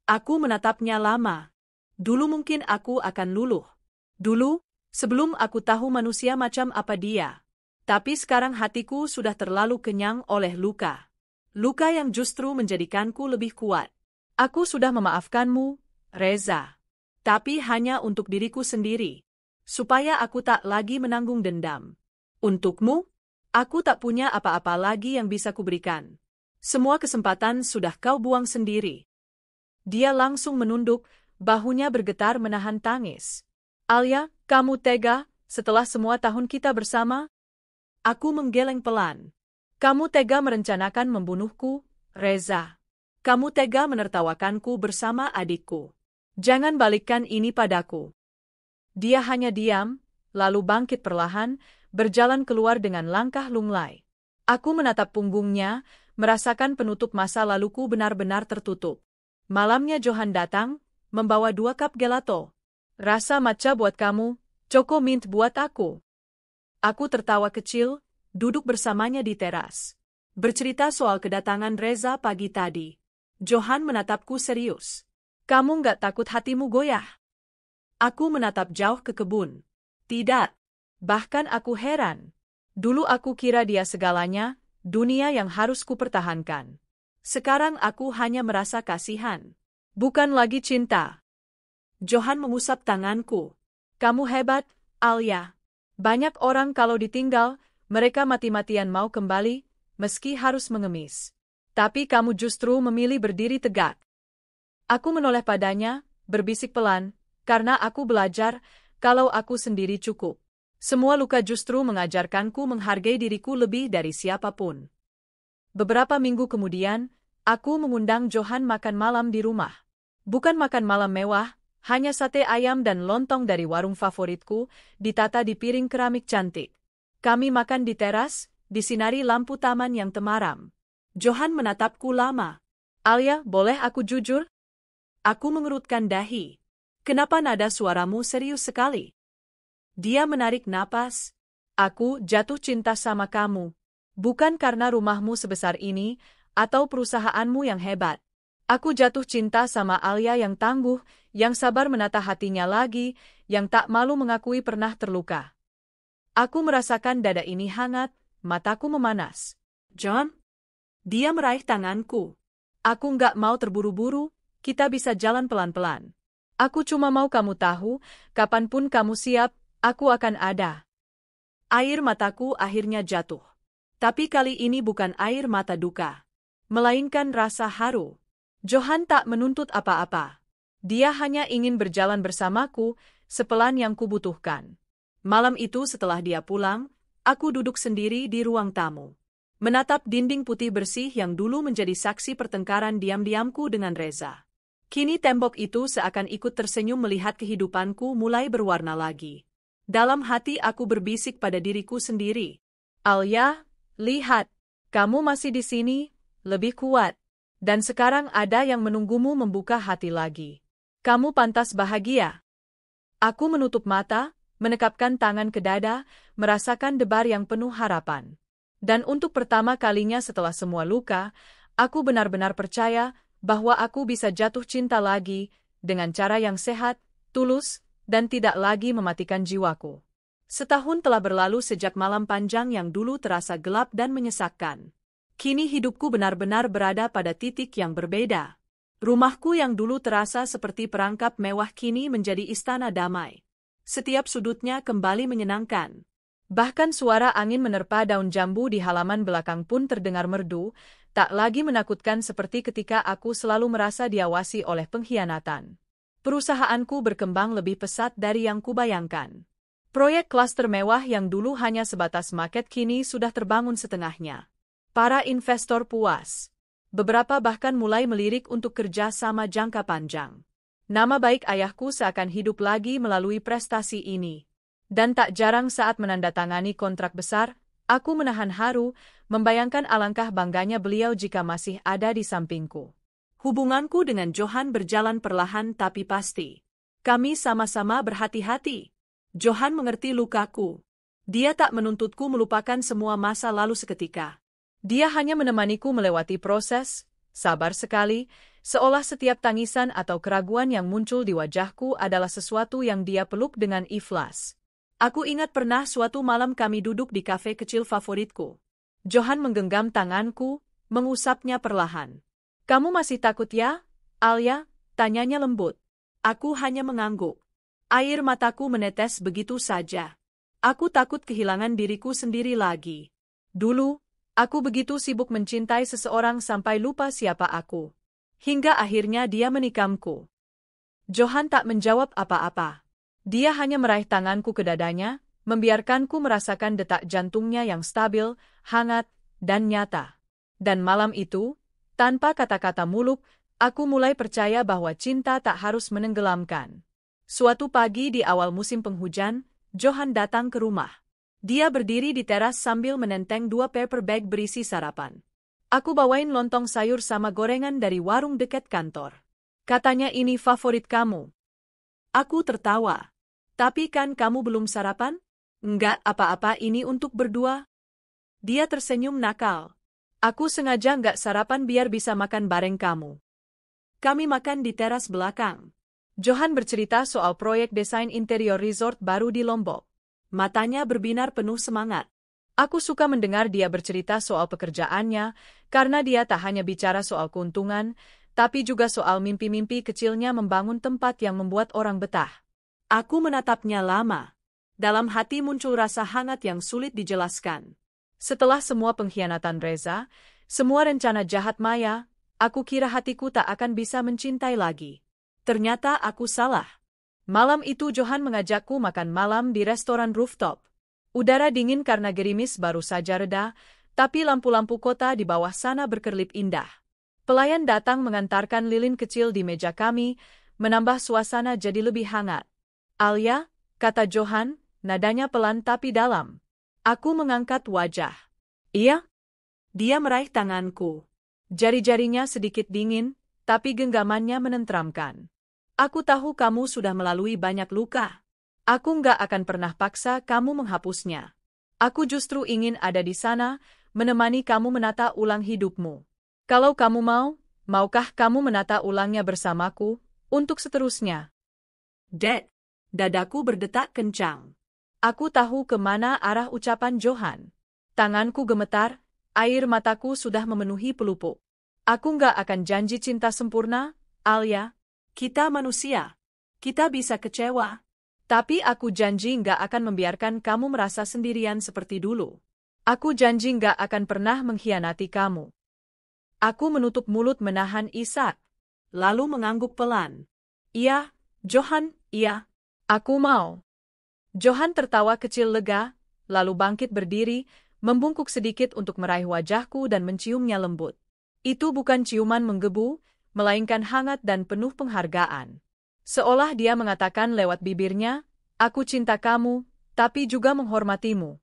Aku menatapnya lama. Dulu mungkin aku akan luluh. Dulu, sebelum aku tahu manusia macam apa dia. Tapi sekarang hatiku sudah terlalu kenyang oleh luka. Luka yang justru menjadikanku lebih kuat. Aku sudah memaafkanmu, Reza. Tapi hanya untuk diriku sendiri. Supaya aku tak lagi menanggung dendam. Untukmu, aku tak punya apa-apa lagi yang bisa kuberikan. Semua kesempatan sudah kau buang sendiri. Dia langsung menunduk, bahunya bergetar menahan tangis. Alia, kamu tega, setelah semua tahun kita bersama? Aku menggeleng pelan. Kamu tega merencanakan membunuhku, Reza. Kamu tega menertawakanku bersama adikku. Jangan balikkan ini padaku. Dia hanya diam, lalu bangkit perlahan, berjalan keluar dengan langkah lunglai. Aku menatap punggungnya, merasakan penutup masa laluku benar-benar tertutup. Malamnya Johan datang, membawa 2 cup gelato. Rasa matcha buat kamu, Choco Mint buat aku. Aku tertawa kecil, duduk bersamanya di teras. Bercerita soal kedatangan Reza pagi tadi. Johan menatapku serius. Kamu nggak takut hatimu goyah? Aku menatap jauh ke kebun. Tidak. Bahkan aku heran. Dulu aku kira dia segalanya, dunia yang harus kupertahankan. Sekarang aku hanya merasa kasihan. Bukan lagi cinta. Johan mengusap tanganku. Kamu hebat, Alia. Banyak orang kalau ditinggal, mereka mati-matian mau kembali, meski harus mengemis. Tapi kamu justru memilih berdiri tegak. Aku menoleh padanya, berbisik pelan, karena aku belajar, kalau aku sendiri cukup. Semua luka justru mengajarkanku menghargai diriku lebih dari siapapun. Beberapa minggu kemudian, aku mengundang Johan makan malam di rumah. Bukan makan malam mewah, hanya sate ayam dan lontong dari warung favoritku, ditata di piring keramik cantik. Kami makan di teras, disinari lampu taman yang temaram. Johan menatapku lama. Alia, boleh aku jujur? Aku mengerutkan dahi. Kenapa nada suaramu serius sekali? Dia menarik napas. Aku jatuh cinta sama kamu. Bukan karena rumahmu sebesar ini, atau perusahaanmu yang hebat. Aku jatuh cinta sama Alia yang tangguh, yang sabar menata hatinya lagi, yang tak malu mengakui pernah terluka. Aku merasakan dada ini hangat, mataku memanas. John? Dia meraih tanganku. Aku nggak mau terburu-buru, kita bisa jalan pelan-pelan. Aku cuma mau kamu tahu, kapanpun kamu siap, aku akan ada. Air mataku akhirnya jatuh. Tapi kali ini bukan air mata duka, melainkan rasa haru. Johan tak menuntut apa-apa. Dia hanya ingin berjalan bersamaku, sepelan yang kubutuhkan. Malam itu setelah dia pulang, aku duduk sendiri di ruang tamu. Menatap dinding putih bersih yang dulu menjadi saksi pertengkaran diam-diamku dengan Reza. Kini tembok itu seakan ikut tersenyum melihat kehidupanku mulai berwarna lagi. Dalam hati aku berbisik pada diriku sendiri. Alia, lihat, kamu masih di sini, lebih kuat. Dan sekarang ada yang menunggumu membuka hati lagi. Kamu pantas bahagia. Aku menutup mata, menekapkan tangan ke dada, merasakan debar yang penuh harapan. Dan untuk pertama kalinya setelah semua luka, aku benar-benar percaya bahwa aku bisa jatuh cinta lagi, dengan cara yang sehat, tulus, dan tidak lagi mematikan jiwaku. Setahun telah berlalu sejak malam panjang yang dulu terasa gelap dan menyesakkan. Kini hidupku benar-benar berada pada titik yang berbeda. Rumahku yang dulu terasa seperti perangkap mewah kini menjadi istana damai. Setiap sudutnya kembali menyenangkan. Bahkan suara angin menerpa daun jambu di halaman belakang pun terdengar merdu, tak lagi menakutkan seperti ketika aku selalu merasa diawasi oleh pengkhianatan. Perusahaanku berkembang lebih pesat dari yang kubayangkan. Proyek klaster mewah yang dulu hanya sebatas maket kini sudah terbangun setengahnya. Para investor puas. Beberapa bahkan mulai melirik untuk kerja sama jangka panjang. Nama baik ayahku seakan hidup lagi melalui prestasi ini. Dan tak jarang saat menandatangani kontrak besar, aku menahan haru, membayangkan alangkah bangganya beliau jika masih ada di sampingku. Hubunganku dengan Johan berjalan perlahan tapi pasti. Kami sama-sama berhati-hati. Johan mengerti lukaku. Dia tak menuntutku melupakan semua masa lalu seketika. Dia hanya menemaniku melewati proses, sabar sekali, seolah setiap tangisan atau keraguan yang muncul di wajahku adalah sesuatu yang dia peluk dengan ikhlas. Aku ingat pernah suatu malam kami duduk di kafe kecil favoritku. Johan menggenggam tanganku, mengusapnya perlahan. Kamu masih takut ya, Alia? Tanyanya lembut. Aku hanya mengangguk. Air mataku menetes begitu saja. Aku takut kehilangan diriku sendiri lagi. Dulu, aku begitu sibuk mencintai seseorang sampai lupa siapa aku. Hingga akhirnya dia menikamku. Johan tak menjawab apa-apa. Dia hanya meraih tanganku ke dadanya, membiarkanku merasakan detak jantungnya yang stabil, hangat, dan nyata. Dan malam itu, tanpa kata-kata muluk, aku mulai percaya bahwa cinta tak harus menenggelamkan. Suatu pagi di awal musim penghujan, Johan datang ke rumah. Dia berdiri di teras sambil menenteng 2 paper bag berisi sarapan. Aku bawain lontong sayur sama gorengan dari warung dekat kantor. Katanya ini favorit kamu. Aku tertawa. Tapi kan kamu belum sarapan? Enggak apa-apa, ini untuk berdua. Dia tersenyum nakal. Aku sengaja enggak sarapan biar bisa makan bareng kamu. Kami makan di teras belakang. Johan bercerita soal proyek desain interior resort baru di Lombok. Matanya berbinar penuh semangat. Aku suka mendengar dia bercerita soal pekerjaannya, karena dia tak hanya bicara soal keuntungan, tapi juga soal mimpi-mimpi kecilnya membangun tempat yang membuat orang betah. Aku menatapnya lama. Dalam hati muncul rasa hangat yang sulit dijelaskan. Setelah semua pengkhianatan Reza, semua rencana jahat Maya, aku kira hatiku tak akan bisa mencintai lagi. Ternyata aku salah. Malam itu Johan mengajakku makan malam di restoran rooftop. Udara dingin karena gerimis baru saja reda, tapi lampu-lampu kota di bawah sana berkerlip indah. Pelayan datang mengantarkan lilin kecil di meja kami, menambah suasana jadi lebih hangat. Alia, kata Johan, nadanya pelan tapi dalam. Aku mengangkat wajah. Iya? Dia meraih tanganku. Jari-jarinya sedikit dingin, tapi genggamannya menenteramkan. Aku tahu kamu sudah melalui banyak luka. Aku nggak akan pernah paksa kamu menghapusnya. Aku justru ingin ada di sana, menemani kamu menata ulang hidupmu. Kalau kamu mau, maukah kamu menata ulangnya bersamaku, untuk seterusnya? Dad, dadaku berdetak kencang. Aku tahu kemana arah ucapan Johan. Tanganku gemetar, air mataku sudah memenuhi pelupuk. Aku nggak akan janji cinta sempurna, Alia. Kita manusia. Kita bisa kecewa. Tapi aku janji nggak akan membiarkan kamu merasa sendirian seperti dulu. Aku janji nggak akan pernah mengkhianati kamu. Aku menutup mulut menahan isak, lalu mengangguk pelan. Iya, Johan, iya. Aku mau. Johan tertawa kecil lega, lalu bangkit berdiri, membungkuk sedikit untuk meraih wajahku dan menciumnya lembut. Itu bukan ciuman menggebu, melainkan hangat dan penuh penghargaan. Seolah dia mengatakan lewat bibirnya, aku cinta kamu, tapi juga menghormatimu.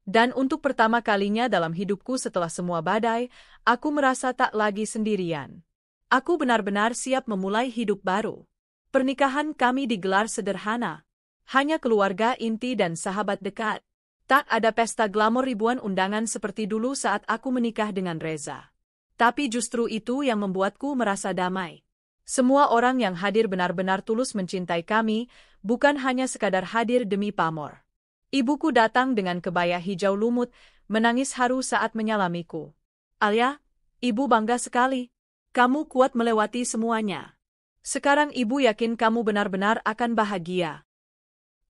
Dan untuk pertama kalinya dalam hidupku setelah semua badai, aku merasa tak lagi sendirian. Aku benar-benar siap memulai hidup baru. Pernikahan kami digelar sederhana. Hanya keluarga inti dan sahabat dekat. Tak ada pesta glamor ribuan undangan seperti dulu saat aku menikah dengan Reza. Tapi justru itu yang membuatku merasa damai. Semua orang yang hadir benar-benar tulus mencintai kami, bukan hanya sekadar hadir demi pamor. Ibuku datang dengan kebaya hijau lumut, menangis haru saat menyalamiku. Alia, ibu bangga sekali. Kamu kuat melewati semuanya. Sekarang ibu yakin kamu benar-benar akan bahagia.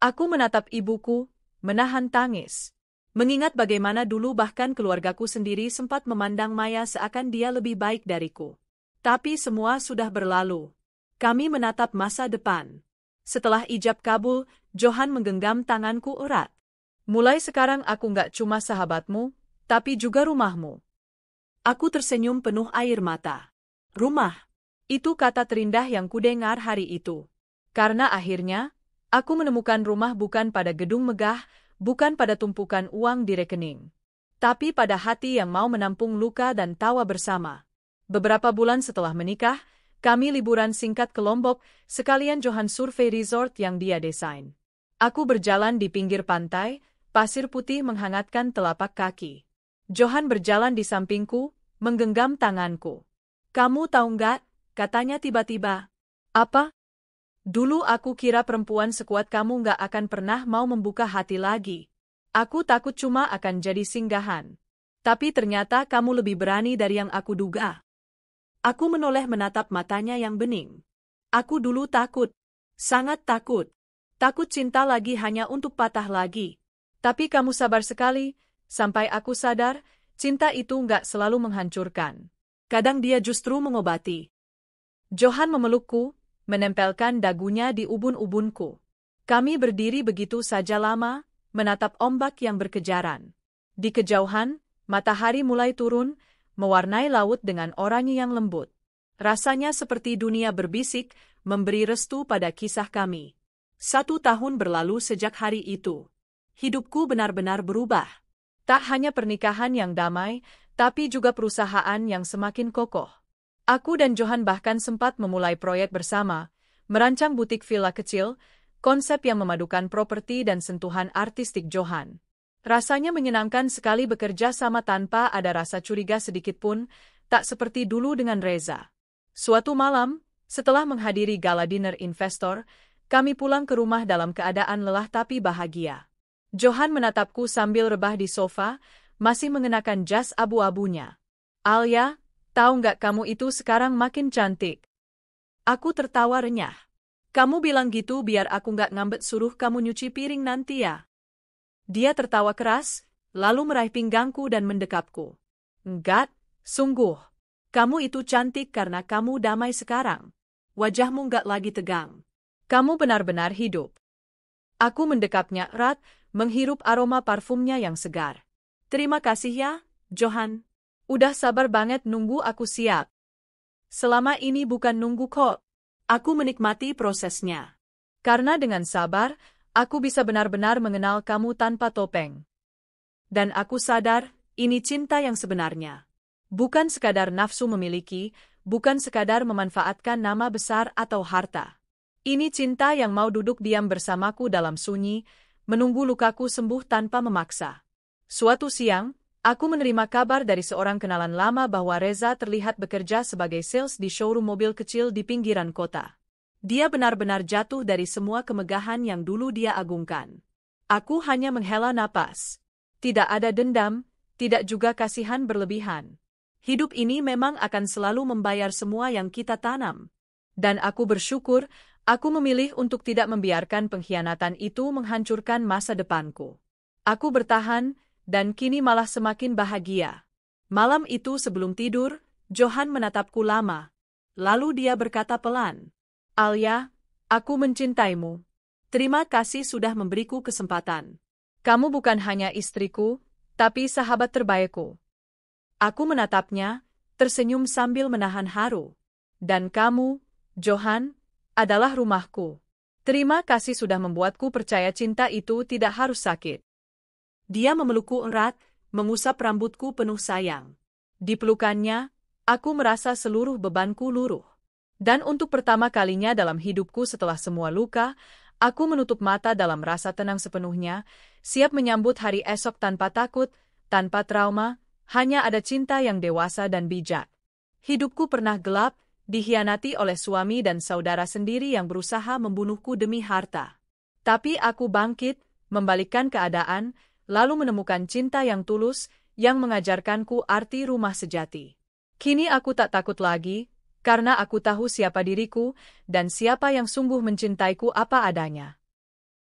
Aku menatap ibuku, menahan tangis. Mengingat bagaimana dulu bahkan keluargaku sendiri sempat memandang Maya seakan dia lebih baik dariku. Tapi semua sudah berlalu. Kami menatap masa depan. Setelah ijab kabul, Johan menggenggam tanganku erat. Mulai sekarang aku nggak cuma sahabatmu, tapi juga rumahmu. Aku tersenyum penuh air mata. Rumah. Itu kata terindah yang kudengar hari itu. Karena akhirnya, aku menemukan rumah bukan pada gedung megah, bukan pada tumpukan uang di rekening. Tapi pada hati yang mau menampung luka dan tawa bersama. Beberapa bulan setelah menikah, kami liburan singkat ke Lombok, sekalian Johan survei resort yang dia desain. Aku berjalan di pinggir pantai, pasir putih menghangatkan telapak kaki. Johan berjalan di sampingku, menggenggam tanganku. Kamu tahu nggak? Katanya tiba-tiba. Apa? Dulu aku kira perempuan sekuat kamu nggak akan pernah mau membuka hati lagi. Aku takut cuma akan jadi singgahan. Tapi ternyata kamu lebih berani dari yang aku duga. Aku menoleh menatap matanya yang bening. Aku dulu takut. Sangat takut. Takut cinta lagi hanya untuk patah lagi. Tapi kamu sabar sekali, sampai aku sadar, cinta itu nggak selalu menghancurkan. Kadang dia justru mengobati. Johan memelukku, menempelkan dagunya di ubun-ubunku. Kami berdiri begitu saja lama, menatap ombak yang berkejaran. Di kejauhan, matahari mulai turun, mewarnai laut dengan oranye yang lembut. Rasanya seperti dunia berbisik, memberi restu pada kisah kami. 1 tahun berlalu sejak hari itu. Hidupku benar-benar berubah. Tak hanya pernikahan yang damai, tapi juga perusahaan yang semakin kokoh. Aku dan Johan bahkan sempat memulai proyek bersama, merancang butik villa kecil, konsep yang memadukan properti dan sentuhan artistik Johan. Rasanya menyenangkan sekali bekerja sama tanpa ada rasa curiga sedikitpun, tak seperti dulu dengan Reza. Suatu malam, setelah menghadiri gala dinner investor, kami pulang ke rumah dalam keadaan lelah tapi bahagia. Johan menatapku sambil rebah di sofa, masih mengenakan jas abu-abunya. "Alia, tahu nggak kamu itu sekarang makin cantik?" Aku tertawa renyah. "Kamu bilang gitu biar aku nggak ngambek suruh kamu nyuci piring nanti ya?" Dia tertawa keras, lalu meraih pinggangku dan mendekapku. "Enggak, sungguh. Kamu itu cantik karena kamu damai sekarang. Wajahmu nggak lagi tegang. Kamu benar-benar hidup." Aku mendekapnya erat, menghirup aroma parfumnya yang segar. "Terima kasih ya, Johan. Udah sabar banget nunggu aku siap." "Selama ini bukan nunggu kok. Aku menikmati prosesnya. Karena dengan sabar, aku bisa benar-benar mengenal kamu tanpa topeng. Dan aku sadar, ini cinta yang sebenarnya. Bukan sekadar nafsu memiliki, bukan sekadar memanfaatkan nama besar atau harta. Ini cinta yang mau duduk diam bersamaku dalam sunyi, menunggu lukaku sembuh tanpa memaksa." Suatu siang, aku menerima kabar dari seorang kenalan lama bahwa Reza terlihat bekerja sebagai sales di showroom mobil kecil di pinggiran kota. Dia benar-benar jatuh dari semua kemegahan yang dulu dia agungkan. Aku hanya menghela napas. Tidak ada dendam, tidak juga kasihan berlebihan. Hidup ini memang akan selalu membayar semua yang kita tanam. Dan aku bersyukur, aku memilih untuk tidak membiarkan pengkhianatan itu menghancurkan masa depanku. Aku bertahan, dan kini malah semakin bahagia. Malam itu sebelum tidur, Johan menatapku lama. Lalu dia berkata pelan, "Alia, aku mencintaimu. Terima kasih sudah memberiku kesempatan. Kamu bukan hanya istriku, tapi sahabat terbaikku." Aku menatapnya, tersenyum sambil menahan haru. "Dan kamu, Johan, adalah rumahku. Terima kasih sudah membuatku percaya cinta itu tidak harus sakit." Dia memelukku erat, mengusap rambutku penuh sayang. Di pelukannya, aku merasa seluruh bebanku luruh. Dan untuk pertama kalinya dalam hidupku setelah semua luka, aku menutup mata dalam rasa tenang sepenuhnya, siap menyambut hari esok tanpa takut, tanpa trauma, hanya ada cinta yang dewasa dan bijak. Hidupku pernah gelap, dikhianati oleh suami dan saudara sendiri yang berusaha membunuhku demi harta. Tapi aku bangkit, membalikkan keadaan, lalu menemukan cinta yang tulus, yang mengajarkanku arti rumah sejati. Kini aku tak takut lagi, karena aku tahu siapa diriku, dan siapa yang sungguh mencintaiku apa adanya.